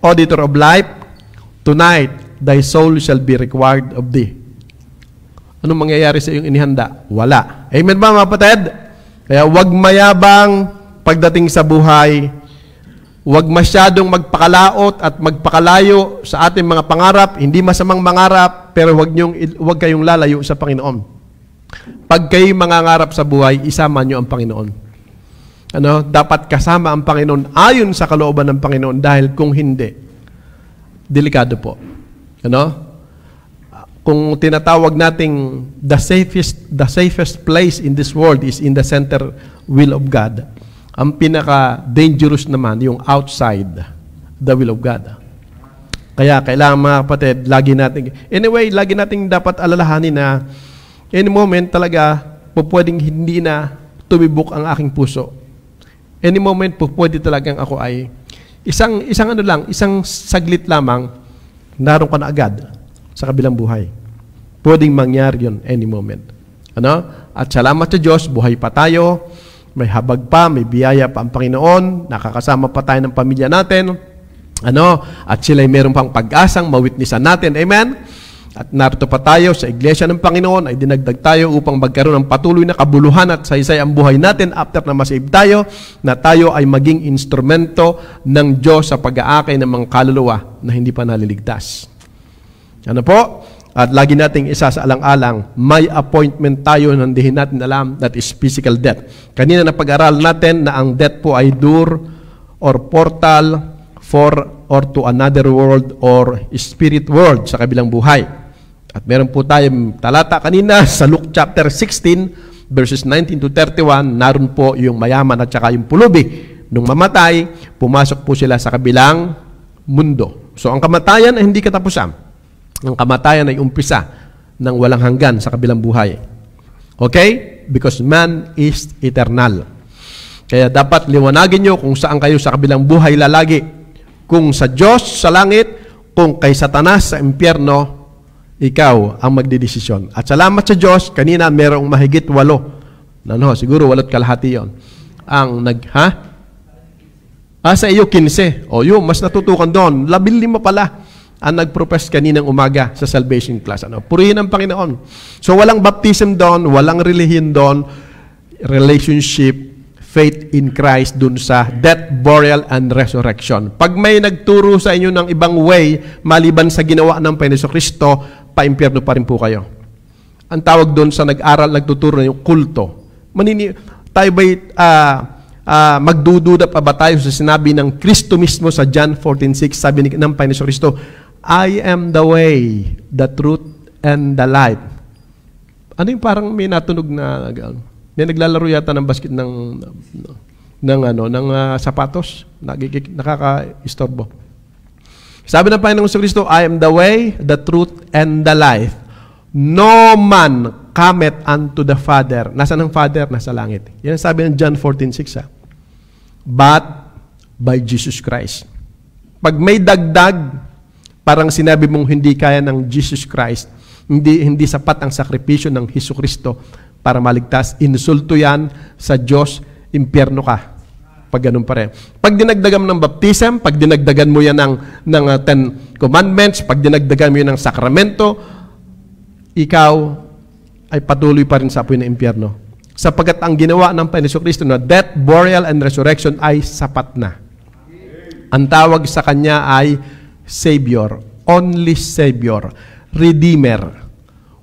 auditor of life, tonight, thy soul shall be required of thee. Anong mangyayari sa iyong inihanda? Wala. Amen ba mga kapatid? Kaya huwag mayabang pagdating sa buhay. Huwag masyadong magpakalaot at magpakalayo sa ating mga pangarap. Hindi masamang mangarap, pero huwag kayong lalayo sa Panginoon. Pag kayo mangangarap sa buhay, isama nyo ang Panginoon. Dapat kasama ang Panginoon ayon sa kalooban ng Panginoon dahil kung hindi, delikado po. Kung tinatawag nating the safest place in this world is in the center will of God. Ang pinaka-dangerous naman yung outside the will of God. Kaya kailangan mga kapatid, lagi nating dapat alalahanin na any moment talaga pwedeng hindi na tumibok ang aking puso. Any moment pwede talagang ako ay isang saglit lamang, naroon ka na agad sa kabilang buhay. Pwedeng mangyari yun any moment. At salamat sa Diyos, buhay pa tayo, may habag pa, may biyaya pa ang Panginoon, nakakasama pa tayo ng pamilya natin, at sila'y meron pang pag-asang mawitnessan natin. Amen? At narito pa tayo sa iglesia ng Panginoon, ay dinagdag tayo upang magkaroon ng patuloy na kabuluhan at saysay ang buhay natin after na masave tayo, na tayo ay maging instrumento ng Diyos sa pag-aakay ng mga kaluluwa na hindi pa naliligtas. Po? At lagi nating isa sa alang-alang, may appointment tayo na hindi natin alam, that is physical death. Kanina na pag-aral natin na ang death po ay door or portal for or to another world or spirit world sa kabilang buhay. At meron po tayong talata kanina sa Luke chapter 16 verses 19 to 31, naroon po yung mayaman at saka yung pulubi. Nung mamatay, pumasok po sila sa kabilang mundo. So ang kamatayan ay hindi katapusan. Ang kamatayan ay umpisa ng walang hanggan sa kabilang buhay. Okay? Because man is eternal. Kaya dapat liwanagin nyo kung saan kayo sa kabilang buhay lalagi. Kung sa Diyos sa langit, kung kay Satanas sa impyerno, ikaw ang magdidesisyon. At salamat sa Diyos, kanina merong mahigit 8. Siguro 8 kalahati yon. Ang sa iyo 15. O yun, mas natutukan doon. 15 pala ang nag-profess kaninang umaga sa salvation class. Purihin ang Panginoon. So walang baptism doon, walang relihiyon doon, relationship, faith in Christ dun sa death, burial, and resurrection. Pag may nagturo sa inyo ng ibang way, maliban sa ginawa ng Panginoon Kristo, pa-impyerno pa rin po kayo. Ang tawag doon sa nag-aral, nagtuturo na yung kulto. Tayo ba'y magdududa pa ba tayo sa sinabi ng Kristo mismo sa John 14:6, sabi ng Panginoon Kristo, I am the way, the truth, and the life. Ano yung parang may natunog na, may naglalaro yata ng basket ng sapatos, nakaka-istorbo. Sabi ng Panginoon Kristo, I am the way, the truth, and the life. No man cometh unto the Father. Nasaan ang Father? Nasa langit. Yan ang sabi ng John 14:6. But by Jesus Christ. Pag may dagdag, parang sinabi mong hindi kaya ng Jesus Christ, hindi sapat ang sakripisyo ng Hesus Kristo para maligtas, insulto yan sa Diyos, impyerno ka. Pag ganun pa rin. Pag dinagdagan mo ng baptism, pag dinagdagan mo yan ng 10 commandments, pag dinagdagan mo yan ng sakramento, ikaw ay patuloy pa rin sa apoy ng impyerno. Sapagkat ang ginawa ng Panginoon Kristo na death, burial, and resurrection ay sapat na. Ang tawag sa Kanya ay Savior, only Savior, Redeemer.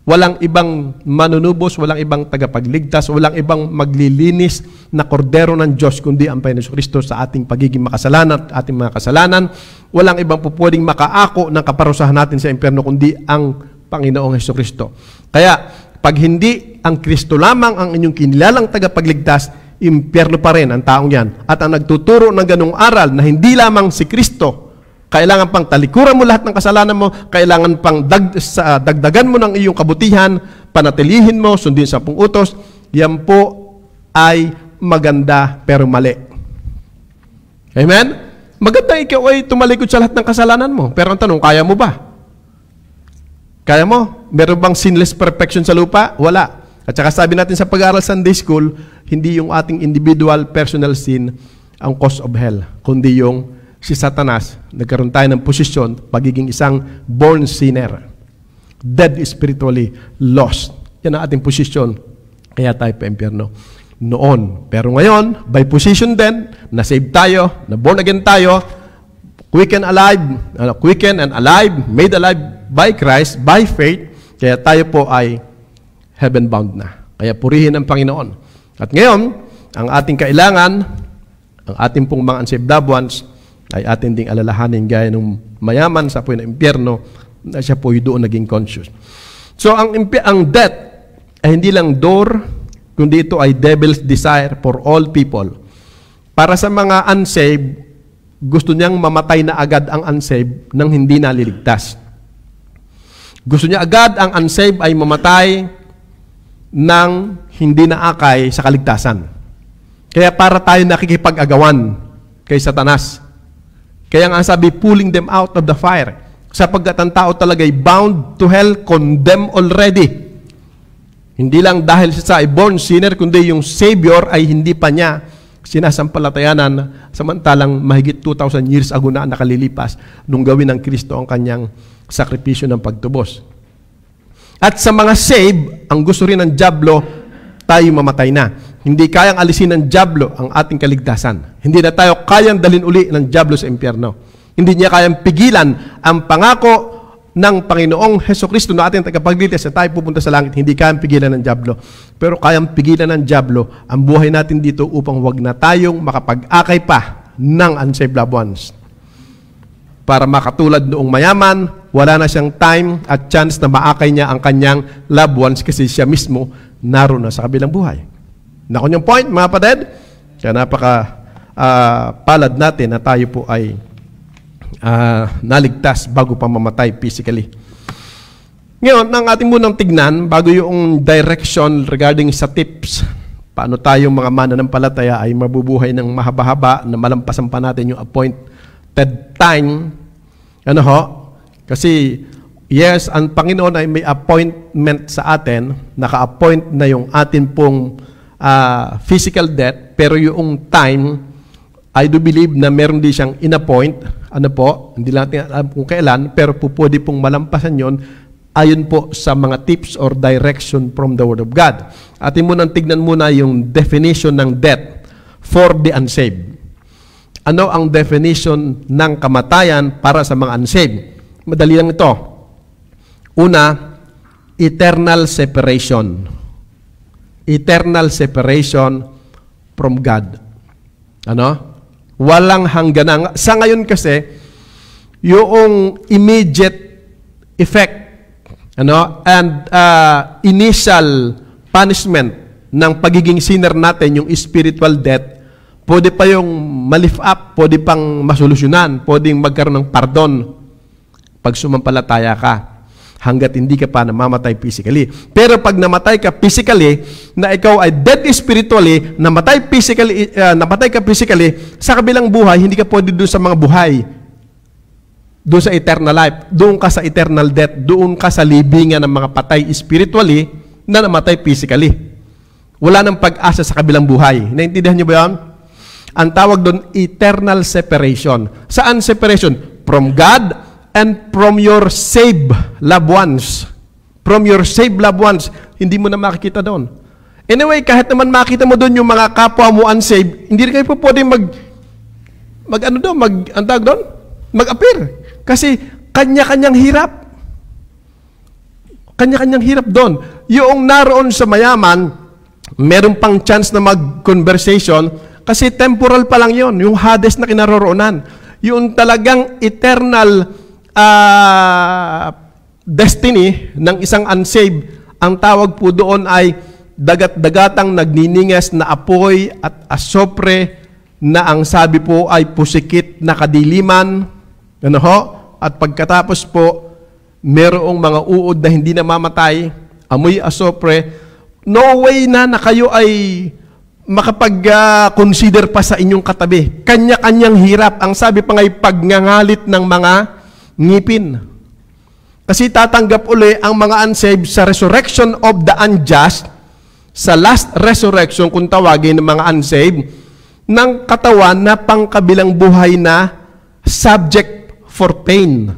Walang ibang manunubos, walang ibang tagapagligtas, walang ibang maglilinis na kordero ng Diyos, kundi ang Panginoon Kristo sa ating pagiging makasalanan at ating mga kasalanan. Walang ibang pupwedeng makaako ng kaparusahan natin sa impyerno, kundi ang Panginoong Hesus Kristo. Kaya, pag hindi ang Kristo lamang ang inyong kinilalang tagapagligtas, impyerno pa rin ang taong yan. At ang nagtuturo ng ganung aral na hindi lamang si Kristo, kailangan pang talikuran mo lahat ng kasalanan mo, kailangan pang dagdagan mo ng iyong kabutihan, panatilihin mo, sundin sa 10 utos, yan po ay maganda pero mali. Amen? Maganda ikaw ay tumalikod sa lahat ng kasalanan mo. Pero ang tanong, kaya mo ba? Kaya mo? Meron bang sinless perfection sa lupa? Wala. At saka sabi natin sa pag-aaral Sunday School, hindi yung ating individual personal sin ang cause of hell, kundi yung si Satanas, nagkaroon tayo ng posisyon, pagiging isang born sinner. Dead spiritually, lost. Yan ang ating posisyon. Kaya tayo pa impyerno noon. Pero ngayon, by position din, na-save tayo, na-born again tayo, quickened and alive, made alive by Christ, by faith, kaya tayo po ay heaven-bound na. Kaya purihin ang Panginoon. At ngayon, ang ating kailangan, ang ating pong mga unsaved loved ones, ay atin ding alalahanin gaya ng mayaman sa apoy ng impyerno na siya po doon naging conscious. So, ang death ay hindi lang door, kundi ito ay devil's desire for all people. Para sa mga unsaved, gusto niyang mamatay na agad ang unsaved nang hindi naliligtas. Gusto niya agad ang unsaved ay mamatay nang hindi naakay sa kaligtasan. Kaya para tayo nakikipag-agawan kay Satanas. Kaya nga sabi, pulling them out of the fire. Sapagkat ang tao talaga ay bound to hell, condemned already. Hindi lang dahil siya ay born sinner, kundi yung Savior ay hindi pa niya sinasampalatayanan, samantalang mahigit 2,000 years ago na nakalilipas nung gawin ng Kristo ang kanyang sakripisyo ng pagtubos. At sa mga saved, ang gusto rin ng dyablo, tayo mamatay na. Hindi kayang alisin ng dyablo ang ating kaligtasan. Hindi na tayo kayang dalhin uli ng dyablo sa impyerno. Hindi niya kayang pigilan ang pangako ng Panginoong Hesukristo na ating tagapagligtas na tayo pupunta sa langit. Hindi kayang pigilan ng dyablo. Pero kayang pigilan ng dyablo ang buhay natin dito upang wag na tayong makapag-akay pa ng unsaved loved ones. Para makatulad noong mayaman, wala na siyang time at chance na maakay niya ang kanyang loved ones kasi siya mismo naroon na sa kabilang buhay. Naku yung point, mga kapatid. Kaya palad natin na tayo po ay naligtas bago pa mamatay physically. Ngayon, ang ating munang tignan, bago yung direction regarding sa tips, paano tayong mga mananampalataya ay mabubuhay ng mahaba-haba na malampasan pa natin yung appointed time. Ano ho? Kasi, yes, ang Panginoon ay may appointment sa atin, naka-appoint na yung atin pong physical death, pero yung time, I do believe na meron din siyang in-appoint, ano po, hindi lang natin alam kung kailan, pero po pwede pong malampasan yon ayon po sa mga tips or direction from the Word of God. Atin munang tignan muna yung definition ng death for the unsaved. Ano ang definition ng kamatayan para sa mga unsaved? Madali lang ito. Una, eternal separation. Eternal separation from God. Ano? Walang hangganan. Sa ngayon kasi, yung immediate effect, ano, and initial punishment ng pagiging sinner natin, yung spiritual death, pwede pa yung ma-lift up, pwede pang masolusyonan, pwedeng magkaroon ng pardon pag sumampalataya ka. hanggat hindi ka pa namamatay physically. Pero pag namatay ka physically, na ikaw ay dead spiritually, namatay ka physically, sa kabilang buhay, hindi ka pwede doon sa mga buhay. Doon sa eternal life, doon ka sa eternal death, doon ka sa libingan ng mga patay spiritually na namatay physically. Wala nang pag-asa sa kabilang buhay. Naintindihan niyo ba yan? Ang tawag doon, eternal separation. Saan separation? From God and from your saved loved ones. From your saved loved ones. Hindi mo na makikita doon. Anyway, kahit naman makita mo doon yung mga kapwa mo unsaved, hindi rin kayo po pwede mag-appear. Kasi kanya-kanyang hirap. Kanya-kanyang hirap doon. Yung naroon sa mayaman, meron pang chance na mag-conversation kasi temporal pa lang yon, yung Hades na kinaroroonan. Yung talagang eternal destiny ng isang unsaved, ang tawag po doon ay dagat-dagatang nagniningas na apoy at asopre na ang sabi po ay pusikit na kadiliman. Ano ho? At pagkatapos po, merong mga uod na hindi namamatay, amoy asopre. No way na kayo ay makapag-consider pa sa inyong katabi. Kanya-kanyang hirap. Ang sabi pa nga'y pagngangalit ng mga ngipin. Kasi tatanggap uli ang mga unsaved sa resurrection of the unjust, sa last resurrection, kung tawagin ng mga unsaved, ng katawan na pangkabilang buhay na subject for pain.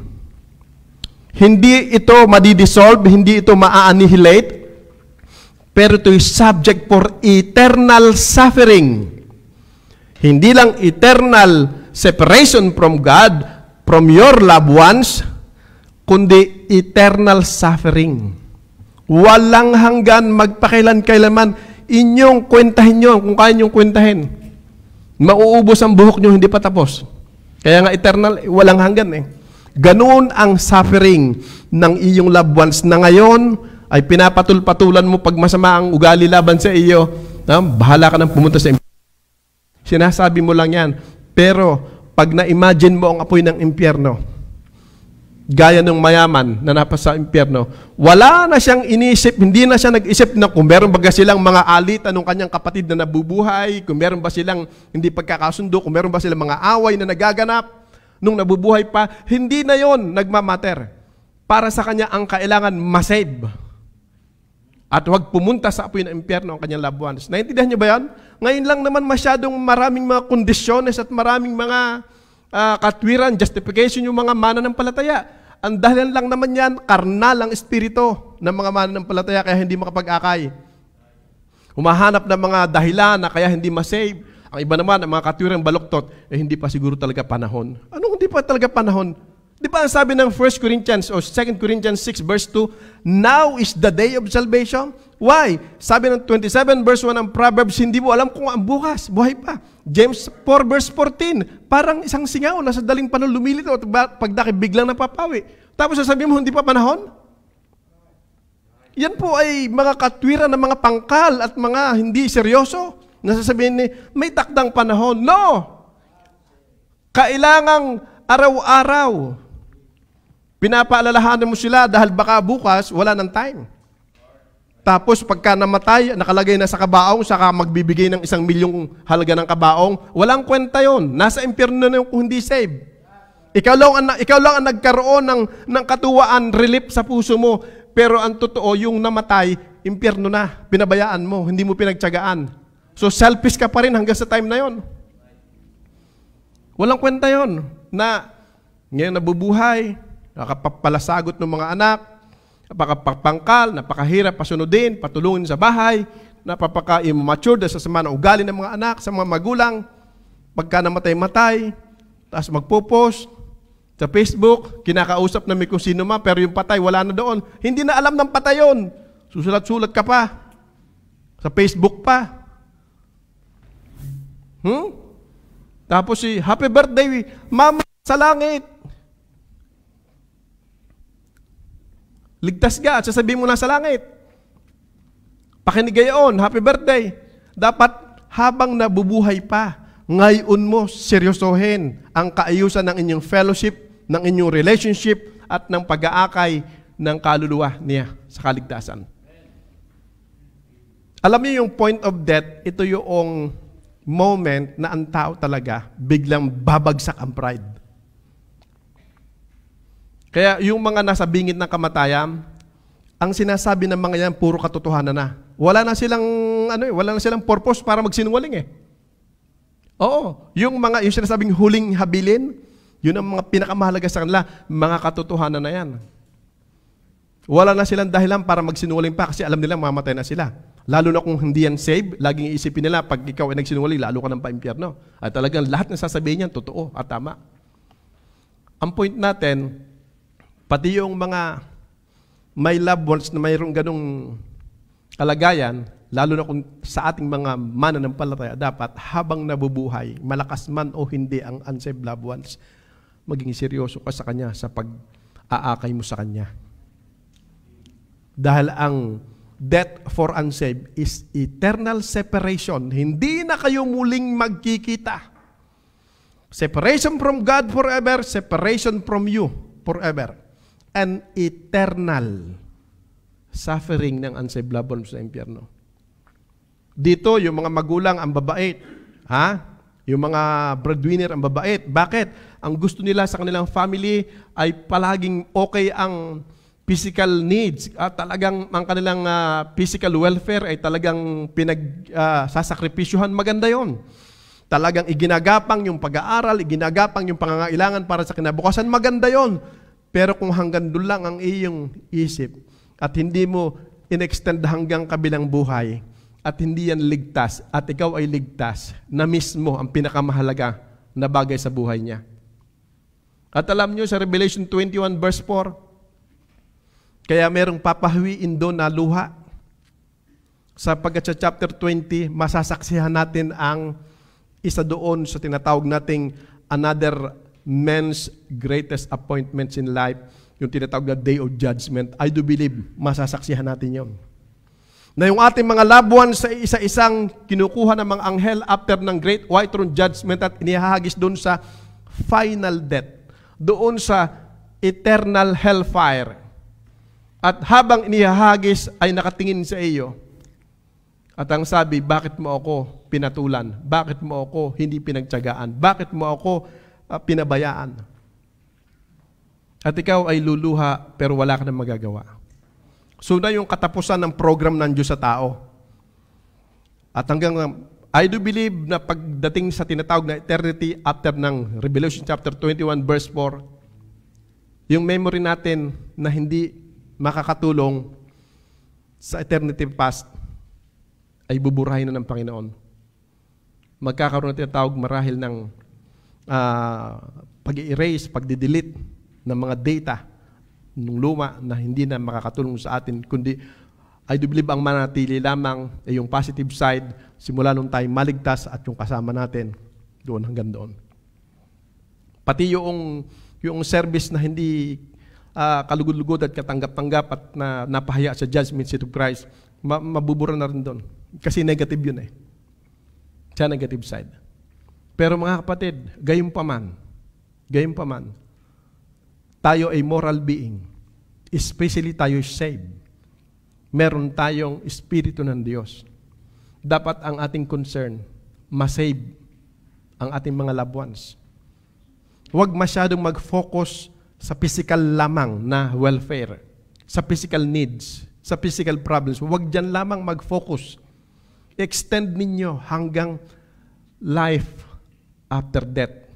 Hindi ito madidissolve, hindi ito maa-annihilate, pero ito is subject for eternal suffering. Hindi lang eternal separation from God, from your loved ones, kundi eternal suffering. Walang hanggan, magpakailan-kailanman, inyong kwentahin nyo kung kaya nyong kwentahin. Mauubos ang buhok nyo, hindi pa tapos. Kaya nga eternal, walang hanggan eh. Ganoon ang suffering ng iyong loved ones na ngayon ay pinapatul-patulan mo pag masama ang ugali laban sa iyo. Bahala ka nang pumunta sa impyerno. Sinasabi mo lang yan. Pero pag na-imagine mo ang apoy ng impyerno, gaya ng mayaman na napasa sa impyerno, wala na siyang inisip, hindi na siya nag-isip na kung meron ba silang mga alitan ng kanyang kapatid na nabubuhay, kung meron ba silang hindi pagkakasundo, kung meron ba silang mga away na nagaganap nung nabubuhay pa, hindi na yon nagmamatter. Para sa kanya ang kailangan masave. At huwag pumunta sa apoy ng impyerno ang kanyang loved ones. Naintindihan niyo ba yan? Ngayon lang naman masyadong maraming mga kondisyones at maraming mga katwiran, justification yung mga mananampalataya. Ang dahilan lang naman yan, karnal ang espiritu ng mga mananampalataya kaya hindi makapag-akay. Humahanap ng mga dahilan na kaya hindi masave. Ang iba naman, ang mga katwirang baluktot, hindi pa siguro talaga panahon. Anong hindi pa talaga panahon? Di ba ang sabi ng 1 Corinthians o 2 Corinthians 6 verse 2, now is the day of salvation. Why? Sabi ng 27 verse 1 ng Proverbs, hindi mo alam kung ang bukas, buhay pa. James 4 verse 14, parang isang singaw na sa daling panahon lumilito at pagdaki biglang napapawi. Tapos sasabihin mo, hindi pa panahon? Yan po ay mga katwiran ng mga pangkal at mga hindi seryoso. Nasasabihin ni, may takdang panahon. No! Kailangang araw-araw. Pinapaalalahanan mo sila dahil baka bukas, wala ng time. Tapos pagka namatay, nakalagay na sa kabaong, saka magbibigay ng 1 milyong halaga ng kabaong, walang kwenta yon. Nasa impyerno na yung kung hindi save. Ikaw lang ang nagkaroon ng katuwaan, relief sa puso mo. Pero ang totoo, yung namatay, impyerno na. Pinabayaan mo, hindi mo pinagtiyagaan. So selfish ka pa rin hanggang sa time na yon. Walang kwenta yon na ngayon nabubuhay, nakapapalasagot ng mga anak, napakapangkal, napakahirap pasunodin, patulungin sa bahay, napapaka-immature sa sama ng ugali ng mga anak, sa mga magulang, pagka namatay-matay, tapos magpo-post sa Facebook, kinakausap namin kung sino man, pero yung patay wala na doon. Hindi na alam ng patay yun. Susulat-sulat ka pa. Sa Facebook pa. Tapos happy birthday, Mama sa langit. Ligtas ka at sasabihin mo na sa langit. Pakinig gayon, happy birthday. Dapat habang nabubuhay pa, ngayon mo seryosohin ang kaayusan ng inyong fellowship, ng inyong relationship, at ng pag-aakay ng kaluluwa niya sa kaligtasan. Alam niyo yung point of death, ito yung moment na ang tao talaga biglang babagsak ang pride. Kaya yung mga nasa bingit ng kamatayan, ang sinasabi ng mga yan puro katotohanan na. Wala na silang purpose para magsinungaling eh. Oo, yung sinasabing huling habilin, yun ang mga pinakamahalaga sa kanila, mga katotohanan na yan. Wala na silang dahilan para magsinungaling pa kasi alam nila mamatay na sila. Lalo na kung hindi yan save, laging iisipin nila pag ikaw ay nagsinungaling, lalo ka ng paimpyerno. At talagang lahat ng sasabihin niyan, totoo at tama. Ang point natin, pati yung mga may loved ones na mayroong ganong kalagayan, lalo na kung sa ating mga mananampalataya, dapat habang nabubuhay, malakas man o hindi ang unsaved loved ones, maging seryoso ka sa Kanya sa pag-aakay mo sa Kanya. Dahil ang death for unsaved is eternal separation. Hindi na kayo muling magkikita. Separation from God forever, separation from you forever. And eternal suffering ng unsaved loved ones sa impyerno. Dito, yung mga magulang ang babait. Yung mga breadwinner ang babait. Bakit? Ang gusto nila sa kanilang family ay palaging okay ang physical needs. Talagang ang kanilang physical welfare ay talagang sasakripisyuhan. Maganda yon. Talagang iginagapang yung pag-aaral, iginagapang yung pangangailangan para sa kinabukasan. Maganda yon. Pero kung hanggang doon lang ang iyong isip at hindi mo in-extend hanggang kabilang buhay at hindi yan ligtas at ikaw ay ligtas na mismo ang pinakamahalaga na bagay sa buhay niya. At alam nyo sa Revelation 21 verse 4, kaya merong papahawiin doon na luha. Sapagkat sa chapter 20, masasaksihan natin ang isa doon sa tinatawag nating another man's greatest appointments in life, yung tinatawag na Day of Judgment. I do believe masasaksihan natin yon. Na yung ating mga loved ones sa isa-isang kinukuha ng mga anghel after ng Great White Throne Judgment at inihahagis doon sa final death, doon sa eternal hellfire. At habang inihahagis ay nakatingin sa iyo. At ang sabi, bakit mo ako pinatulan? Bakit mo ako hindi pinagtiyagaan? Bakit mo ako pinabayaan? At ikaw ay luluha pero wala ka nang magagawa. So na yung katapusan ng program ng Diyos sa tao. At hanggang, I do believe na pagdating sa tinatawag na eternity after ng Revelation chapter 21 verse 4, yung memory natin na hindi makakatulong sa eternity past ay buburahin na ng Panginoon. Magkakaroon na tinatawag marahil ng pag-i-erase, pag-delete ng mga data ng luma na hindi na makakatulong sa atin, kundi I do believe ang manatili lamang ay yung positive side simula nung tayo maligtas at yung kasama natin doon hanggang doon. Pati yung service na hindi kalugod-lugod at katanggap-tanggap at napahiya sa judgment seat of Christ, mabubura na rin doon. Kasi negative yun eh. Sa negative side. Pero mga kapatid, gayon pa man, tayo ay moral being. Especially tayo saved. Meron tayong Espiritu ng Diyos. Dapat ang ating concern, masave ang ating mga loved ones. Huwag masyadong mag-focus sa physical lamang na welfare, sa physical needs, sa physical problems. Huwag dyan lamang mag-focus. Extend ninyo hanggang life after death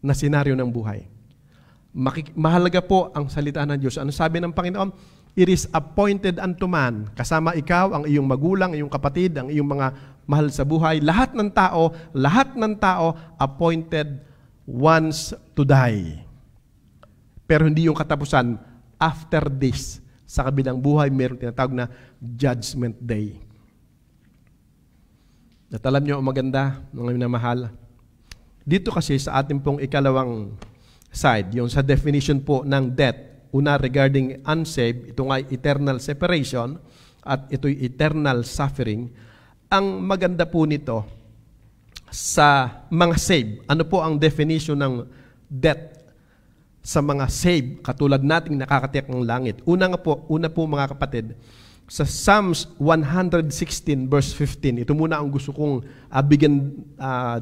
na senaryo ng buhay. Mahalaga po ang salita ng Diyos. Ano sabi ng Panginoon? It is appointed unto man. Kasama ikaw, ang iyong magulang, iyong kapatid, ang iyong mga mahal sa buhay. Lahat ng tao appointed once to die. Pero hindi yung katapusan. After this, sa kabilang buhay, mayroong tinatawag na Judgment Day. At alam nyo, ang maganda, mga minamahal, dito kasi sa ating pong ikalawang side, yung sa definition po ng death, una regarding unsaved, ito nga eternal separation, at ito'y eternal suffering. Ang maganda po nito, sa mga saved, ano po ang definition ng death? sa mga saved, katulad nating nakakatiyak ng langit. Una po mga kapatid, sa Psalms 116 verse 15, ito muna ang gusto kong bigyan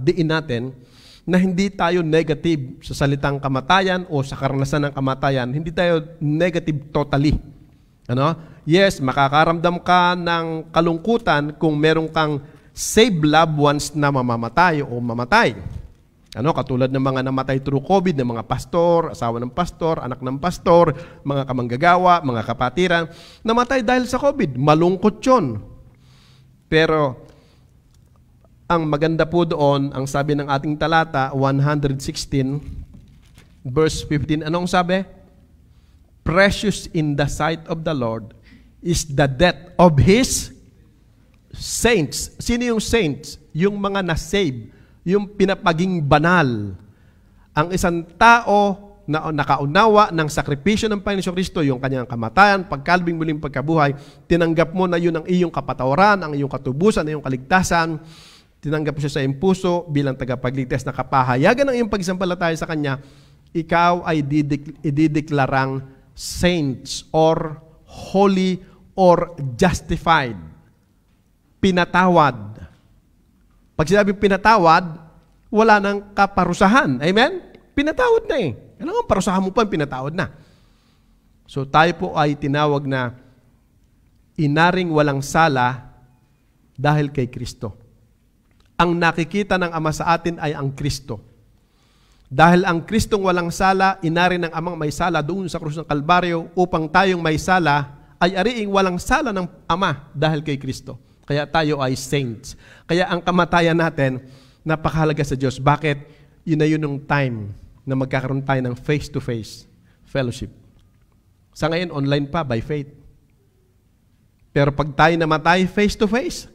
diin natin, na hindi tayo negative sa salitang kamatayan o sa karanasan ng kamatayan. Hindi tayo negative totally. Yes, makakaramdam ka ng kalungkutan kung meron kang saved loved ones na mamamatay o mamatay. Katulad ng mga namatay through COVID, ng mga pastor, asawa ng pastor, anak ng pastor, mga kamanggagawa, mga kapatiran, namatay dahil sa COVID. Malungkot yun. Pero, ang maganda po doon, ang sabi ng ating talata, 116, verse 15, anong sabi? Precious in the sight of the Lord is the death of His saints. Sino yung saints? Yung mga na-save, yung pinapaging banal. Ang isang tao na nakaunawa ng sakripisyo ng Panginoon Kristo, yung kanyang kamatayan, pagkalbing muling pagkabuhay, tinanggap mo na yun ang iyong kapatawaran, ang iyong katubusan, ang iyong kaligtasan, tinanggap mo siya sa iyong puso bilang tagapagligtas na kapahayagan ng iyong pagsampalataya sa Kanya, ikaw ay idideklarang saints or holy or justified. Pinatawad. Pag sinabi pinatawad, wala nang kaparusahan. Amen? Pinatawad na eh. Ano nga, parusahan mo pa, pinatawad na. So tayo po ay tinawag na inaring walang sala dahil kay Kristo. Ang nakikita ng Ama sa atin ay ang Kristo. Dahil ang Kristong walang sala, inari ng Amang may sala doon sa krus ng Kalbaryo upang tayong may sala ay ariing walang sala ng Ama dahil kay Kristo. Kaya tayo ay saints. Kaya ang kamatayan natin, napakahalaga sa Diyos. Bakit? Yun na yun yung time na magkakaroon tayo ng face-to-face fellowship. Sa ngayon, online pa, by faith. Pero pag tayo namatay, face-to-face.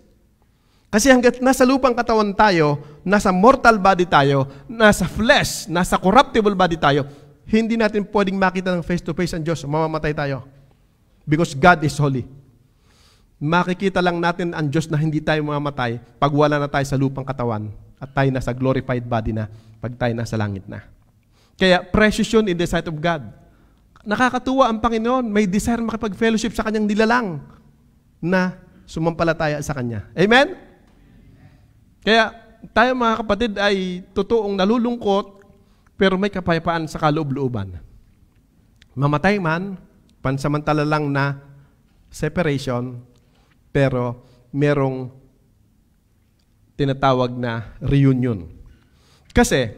Kasi hanggat nasa lupang katawan tayo, nasa mortal body tayo, nasa flesh, nasa corruptible body tayo, hindi natin pwedeng makita ng face-to-face ang Diyos. Mamamatay tayo. Because God is holy. Makikita lang natin ang Diyos na hindi tayo mamamatay pag wala na tayo sa lupang katawan at tayo nasa glorified body na pag tayo nasa langit na. Kaya precious yun in the sight of God. Nakakatuwa ang Panginoon. May desire makipag-fellowship sa Kanyang nilalang na sumampalataya sa Kanya. Amen? Kaya tayo mga kapatid ay totoong nalulungkot pero may kapayapaan sa kaloob-looban. Mamatay man, pansamantala lang na separation, pero merong tinatawag na reunion. Kasi,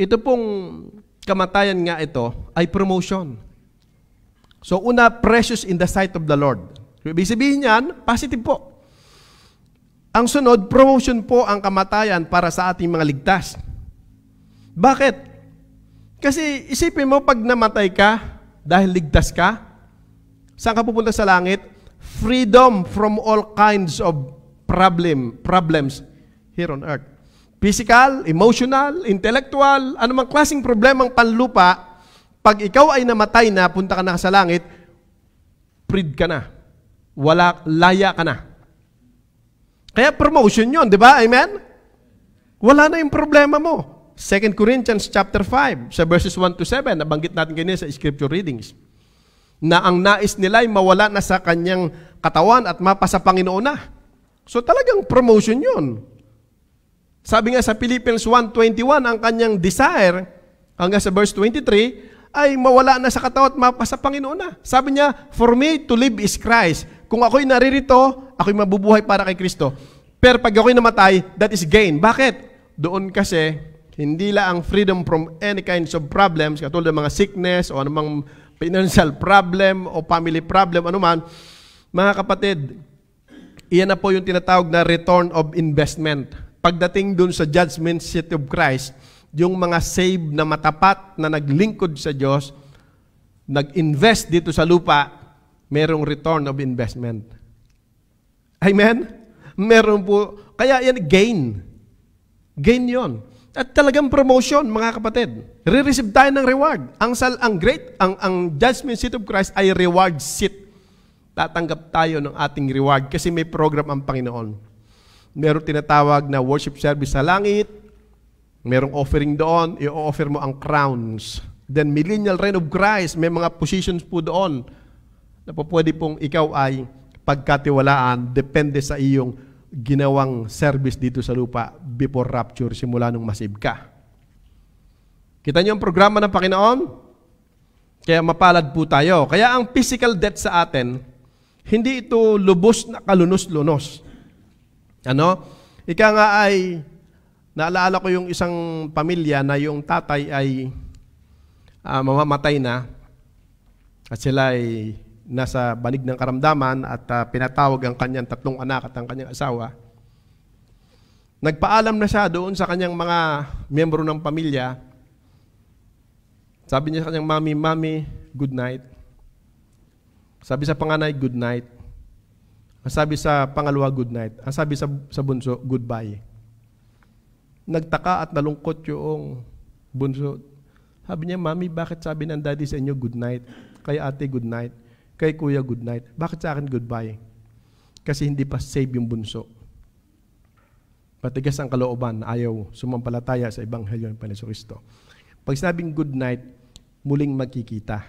ito pong kamatayan nga ito ay promotion. So, una, precious in the sight of the Lord. Ibig sabihin yan, positive po. Ang sunod, promotion po ang kamatayan para sa ating mga ligtas. Bakit? Kasi isipin mo, pag namatay ka, dahil ligtas ka, saan ka pupunta sa langit? Freedom from all kinds of problems here on earth. Physical, emotional, intellectual, anumang klaseng problemang panlupa, pag ikaw ay namatay na, punta ka na sa langit, freed ka na. Laya ka na. Kaya promotion yun, di ba? Amen? Wala na yung problema mo. 2 Corinthians chapter 5, sa verses 1 to 7, nabanggit natin ganyan sa scripture readings, na ang nais nila ay mawala na sa kanyang katawan at mapasa Panginoon na. So talagang promotion yun. Sabi nga sa Philippians 1:21, ang kanyang desire, hanggang sa verse 23, ay mawala na sa katawan at mapasa Panginoon na. Sabi niya, for me to live is Christ. Kung ako'y naririto, ako'y mabubuhay para kay Kristo. Pero pag ako'y namatay, that is gain. Bakit? Doon kasi, hindi lang ang freedom from any kinds of problems, katulad ng mga sickness o anumang financial problem o family problem, anuman, mga kapatid, iyan na po yung tinatawag na return of investment. Pagdating dun sa judgment seat of Christ, yung mga saved na matapat na naglingkod sa Diyos, nag-invest dito sa lupa, merong return of investment. Amen? Meron po, kaya yan, gain. Gain yon. At talagang promotion, mga kapatid. Re-receive tayo ng reward. Ang judgment seat of Christ ay reward seat. Tatanggap tayo ng ating reward kasi may program ang Panginoon. Merong tinatawag na worship service sa langit. Merong offering doon. I-offer mo ang crowns. Then millennial reign of Christ, may mga positions po doon na po pwede pong ikaw ay pagkatiwalaan, depende sa iyong ginawang service dito sa lupa before rapture, simula nung masave ka. Kita niyo ang programa ng Panginoon? Kaya mapalad po tayo. Kaya ang physical death sa atin, hindi ito lubos na kalunos-lunos. Ano? Ika nga ay, naalala ko yung isang pamilya na yung tatay ay mamamatay na at sila ay nasa banig ng karamdaman at pinatawag ang kanyang 3 anak at ang kanyang asawa. Nagpaalam na siya doon sa kanyang mga miyembro ng pamilya. Sabi niya sa kanyang mami, "Mami, good night." Sabi sa panganay, "Good night." Ang sabi sa pangalawa, "Good night." Ang sabi sa bunso, "Goodbye." Nagtaka at nalungkot yung bunso. Sabi niya, "Mami, bakit sabi ng daddy sa inyo, good night? Kay ate, good night. Kay kuya, good night. Bakit sa akin, goodbye?" Kasi hindi pa save yung bunso. Patigas ang kalooban, ayaw sumampalataya sa Ebanghelyo ng Panginoon Kristo. Pag sinabing good night, muling magkikita.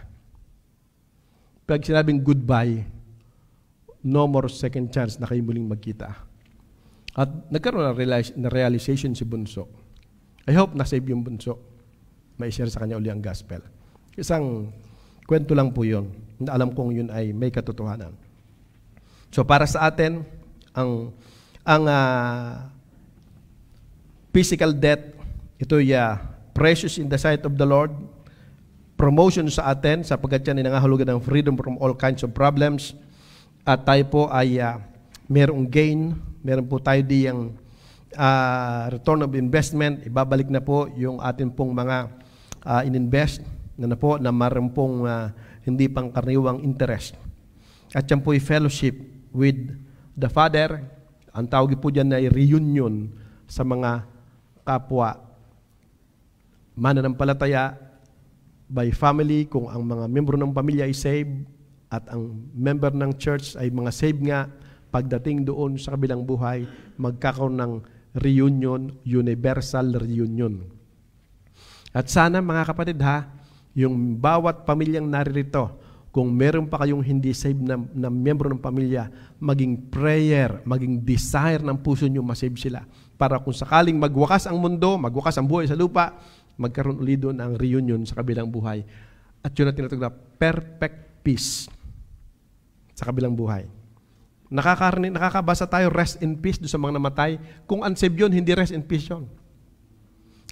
Pag sinabing goodbye, no more second chance na kayo muling magkita. At nagkaroon na realization si bunso. I hope na-save yung bunso. Mai-share sa kanya uli ang gospel. Isang kwento lang po yun. Na alam kong yun ay may katotohanan. So para sa atin, ang physical death, ito precious in the sight of the Lord. Promotion sa atin, sapagkat yan ay nangahulugan ng freedom from all kinds of problems. At tayo po ay merong gain, meron po tayo diyang return of investment, ibabalik na po yung atin pong mga ininvest na po na meron pong hindi pang karaniwang interest. At yan po ay fellowship with the Father. Ang tawag po dyan ay reunion sa mga kapwa mananampalataya by family, kung ang mga membro ng pamilya ay saved at ang member ng church ay mga saved nga, pagdating doon sa kabilang buhay, magkakaroon ng reunion, universal reunion. At sana mga kapatid yung bawat pamilyang naririto, kung meron pa kayong hindi saved na miyembro ng pamilya, maging prayer, maging desire ng puso nyo masave sila. Para kung sakaling magwakas ang mundo, magwakas ang buhay sa lupa, magkaroon ulit doon ang reunion sa kabilang buhay. At yun na tinatawag na perfect peace sa kabilang buhay. Nakakabasa tayo rest in peace doon sa mga namatay. Kung unsaved yun, hindi rest in peace yun.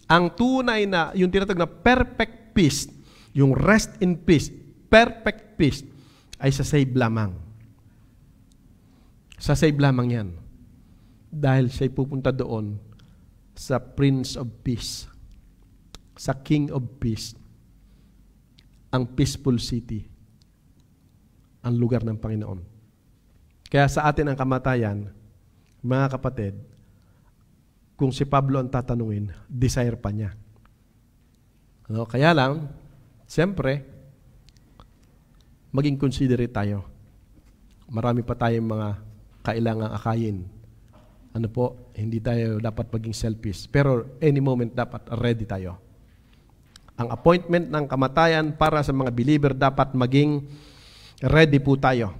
Ang tunay na, yung tinatawag na perfect peace, yung rest in peace, perfect peace, ay sa save lamang. Sa save lamang yan. Dahil siya'y pupunta doon sa Prince of Peace, sa King of Peace, ang peaceful city, ang lugar ng Panginoon. Kaya sa atin ang kamatayan, mga kapatid, kung si Pablo ang tatanungin, desire pa niya. Kaya lang, siyempre, maging considerate tayo. Marami pa tayong mga kailangang akayin. Hindi tayo dapat maging selfish. Pero any moment dapat ready tayo. Ang appointment ng kamatayan para sa mga believer dapat maging ready po tayo.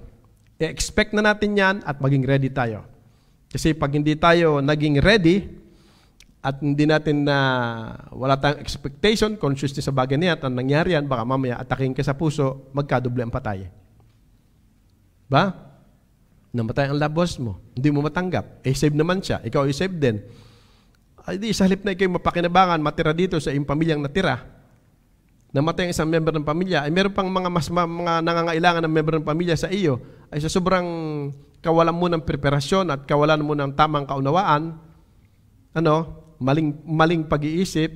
I-expect na natin yan at maging ready tayo. Kasi pag hindi tayo naging ready at hindi natin wala tayong expectation, consciously sa bagay niya at ang nangyari yan, baka mamaya ataking ka sa puso, magkadoble ang patay. Ba? Namatay ang labos mo, hindi mo matanggap. Save naman siya, ikaw ay save din. Ay di, sa halip na ikaw mapakinabangan, matira dito sa iyong pamilyang natira, namatay ang isang member ng pamilya, ay meron pang mga nangangailangan ng member ng pamilya sa iyo, ay sa sobrang kawalan mo ng preparasyon at kawalan mo ng tamang kaunawaan, maling pag-iisip,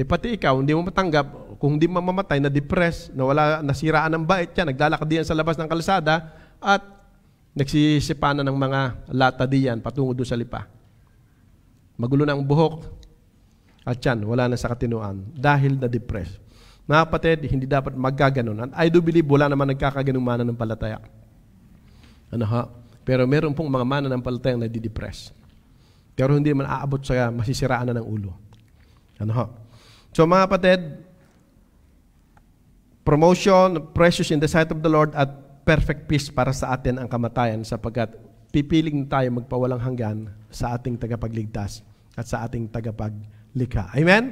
pati ikaw, hindi mo matanggap, kung hindi mo mamamatay, na-depress, nasiraan ng bait yan, naglalakad diyan sa labas ng kalsada, at nagsisipanan ng mga lata diyan patungo doon sa lipa. Magulo na ang buhok, at yan, wala na sa katinuan, dahil na-depress. Mga kapatid, hindi dapat magkaganon. And I do believe wala naman nagkakaganong mananampalataya. Pero meron pong mga mananampalatayang nadidepress. Pero hindi man aabot sa masisiraan na ng ulo. So mga kapatid, promotion, precious in the sight of the Lord, at perfect peace para sa atin ang kamatayan sapagkat pipiling tayo magpawalang hanggan sa ating tagapagligtas at sa ating tagapaglikha. Amen?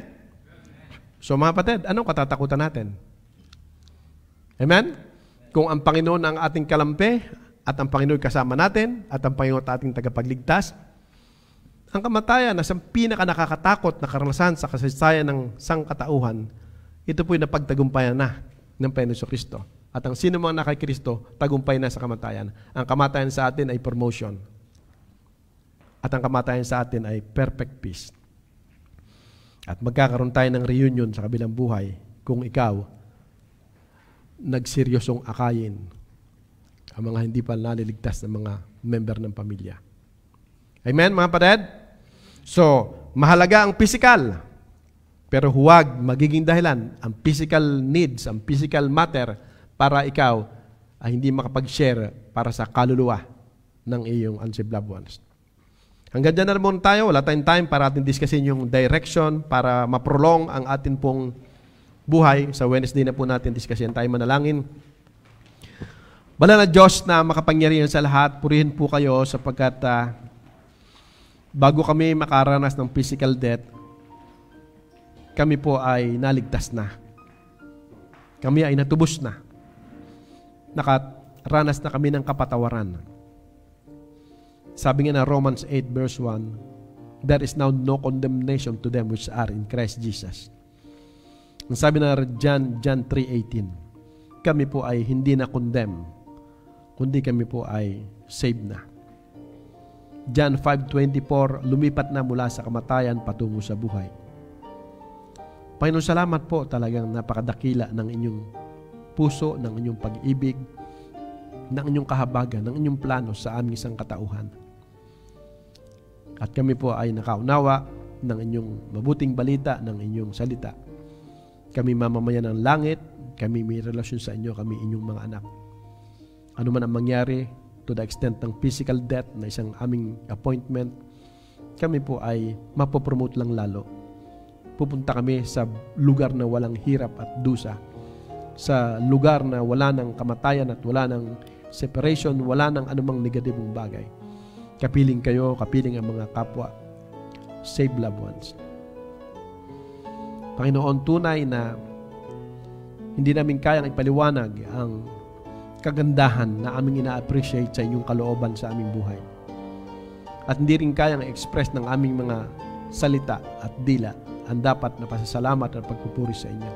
So mga kapatid, anong katatakutan natin? Amen? Kung ang Panginoon ang ating kalampi at ang Panginoon kasama natin at ang Panginoon at ating tagapagligtas, ang kamatayan na siyang pinaka-nakakatakot na karanasan sa kasaysayan ng sangkatauhan, ito po'y napagtagumpayan na ng Panginoon Kristo. At ang sino mang nakay Kristo, tagumpay na sa kamatayan. Ang kamatayan sa atin ay promotion. At ang kamatayan sa atin ay perfect peace. At magkakaroon tayo ng reunion sa kabilang buhay kung ikaw nagseryosong akayin ang mga hindi pa naliligtas ng mga member ng pamilya. Amen, mga kapatid? So, mahalaga ang physical, pero huwag magiging dahilan ang physical needs, ang physical matter para ikaw ay hindi makapag-share para sa kaluluwa ng iyong unsaved loved ones. Hanggang dyan na naman tayo. Wala tayong time para ating discussin yung direction para maprolong ang atin pong buhay. Sa Wednesday na po natin discussin tayo manalangin. Banal na Diyos na makapangyarihan sa lahat, purihin po kayo sapagkat bago kami makaranas ng physical death, kami po ay naligtas na. Kami ay natubos na. Nakaranas na kami ng kapatawaran. Sabi nga na Romans 8 verse 1, there is now no condemnation to them which are in Christ Jesus. Ang sabi na John 3:18, kami po ay hindi na condemn, kundi kami po ay saved na. John 5:24, lumipat na mula sa kamatayan patungo sa buhay. Panginoon, salamat po, talagang napakadakila ng inyong puso, ng inyong pag-ibig, ng inyong kahabagan, ng inyong plano sa aming isang katauhan. At kami po ay nakaunawa ng inyong mabuting balita, ng inyong salita. Kami mamamayan ng langit, kami may relasyon sa inyo, kami inyong mga anak. Ano man ang mangyari, to the extent ng physical death na isang aming appointment, kami po ay mapopromote lang lalo. Pupunta kami sa lugar na walang hirap at dusa, sa lugar na wala ng kamatayan at wala ng separation, wala ng anumang negatibong bagay. Kapiling kayo, kapiling ang mga kapwa, save loved ones. Panginoon, tunay na hindi namin kayang ipaliwanag ang kagandahan na aming ina-appreciate sa inyong kalooban sa aming buhay. At hindi rin kayang i-express ng aming mga salita at dila ang dapat na pasasalamat at pagpupuri sa inyo.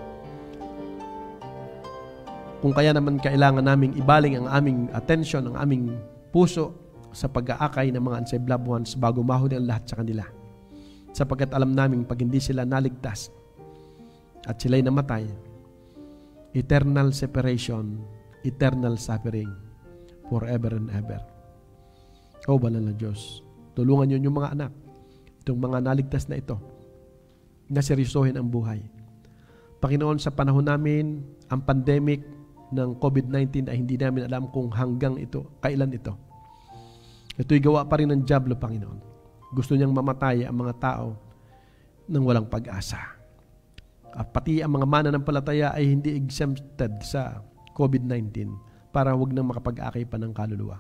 Kung kaya naman kailangan naming ibaling ang aming attention, ang aming puso sa pag-aakay ng mga unsaved loved ones bago mahuli ang lahat sa kanila. Sapagkat alam namin pag hindi sila naligtas at sila'y namatay, eternal separation, eternal suffering, forever and ever. O banal na Diyos, tulungan niyo yung mga anak, itong mga naligtas na ito, na seryosohin ang buhay. Panginoon, sa panahon namin, ang pandemic ng COVID-19 ay hindi namin alam kung hanggang ito, kailan ito. Ito'y gawa pa rin ng dyablo, Panginoon. Gusto niyang mamatay ang mga tao nang walang pag-asa. At pati ang mga mananampalataya ay hindi exempted sa COVID-19 para huwag nang makapag-akay pa ng kaluluwa.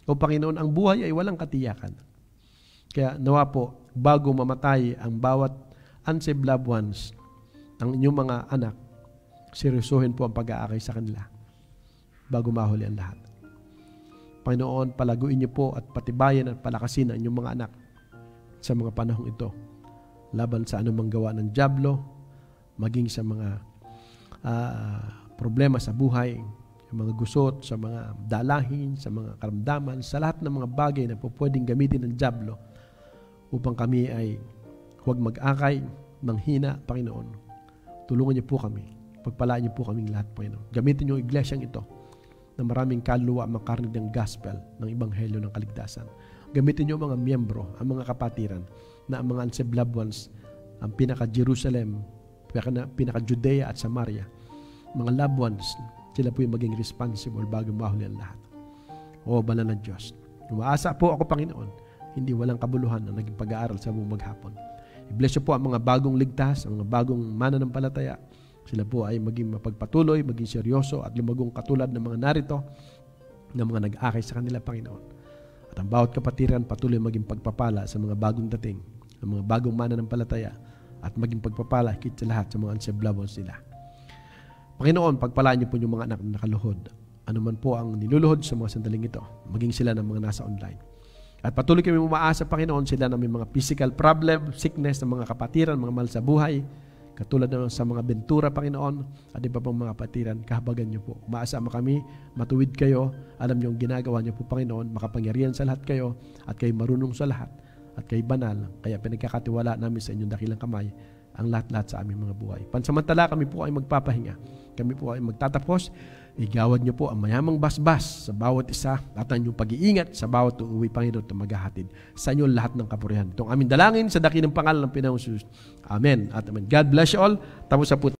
O Panginoon, ang buhay ay walang katiyakan. Kaya nawa po, bago mamatay ang bawat unsaved loved ones, ang inyong mga anak, seryosohin po ang pag-aakay sa kanila bago mahuli ang lahat. Panginoon, palaguin niyo po at patibayan at palakasin ang inyong mga anak sa mga panahong ito laban sa anumang gawa ng dyablo, maging sa mga problema sa buhay, sa mga gusot, sa mga dalahin, sa mga karamdaman, sa lahat ng mga bagay na po pwedeng gamitin ng dyablo upang kami ay huwag mag-akay, manghina, Panginoon. Tulungan niyo po kami. Pagpalaan niyo po kaming lahat, Panginoon. Gamitin niyo ang iglesyang ito na maraming kaluluwa ang makarinig ng gospel ng Ebanghelyo ng Kaligtasan. Gamitin niyo ang mga miyembro, ang mga kapatiran, na ang mga unsaved loved ones, ang pinaka-Jerusalem, pinaka-Judea at Samaria, mga loved ones, sila po yung maging responsible bago mahuli ang lahat. O banal na Diyos, umaasa po ako, Panginoon, hindi walang kabuluhan ang naging pag-aaral sa buong maghapon. I-bless po ang mga bagong ligtas, ang mga bagong mananampalataya Sila po ay maging mapagpatuloy, maging seryoso at lumagong katulad ng mga narito na mga nag-akay sa kanila, Panginoon. At ang bawat kapatiran patuloy maging pagpapala sa mga bagong dating, sa mga bagong mananampalataya, at maging pagpapala higit sa lahat sa mga unsaved loved ones nila. Panginoon, pagpalaan niyo po yung mga anak na nakaluhod. Ano man po ang niluluhod sa mga sandaling ito, maging sila ng mga nasa online. At patuloy kami umaasa, Panginoon, sila na may mga physical problem, sickness ng mga kapatiran, mga mahal sa buhay, katulad naman sa mga bentura, Panginoon, at iba pang mga kapatiran, kahabagan niyo po. Umaasa kami, matuwid kayo, alam niyo ang ginagawa niyo po, Panginoon, makapangyarihan sa lahat kayo, at kayo marunong sa lahat, at kayo banal, kaya pinagkakatiwala namin sa inyong dakilang kamay, ang lahat-lahat sa aming mga buhay. Pansamantala, kami po ay magpapahinga. Kami po ay magtatapos. Igawad niyo po ang mayamang basbas sa bawat isa at ang inyong pag-iingat sa bawat uuwi, Panginoon, na maghahatid sa inyo lahat ng kapurihan. Itong aming dalangin sa dakilang pangalan ng Panginoong Jesus. Amen at amen. God bless you all. Tapos sa po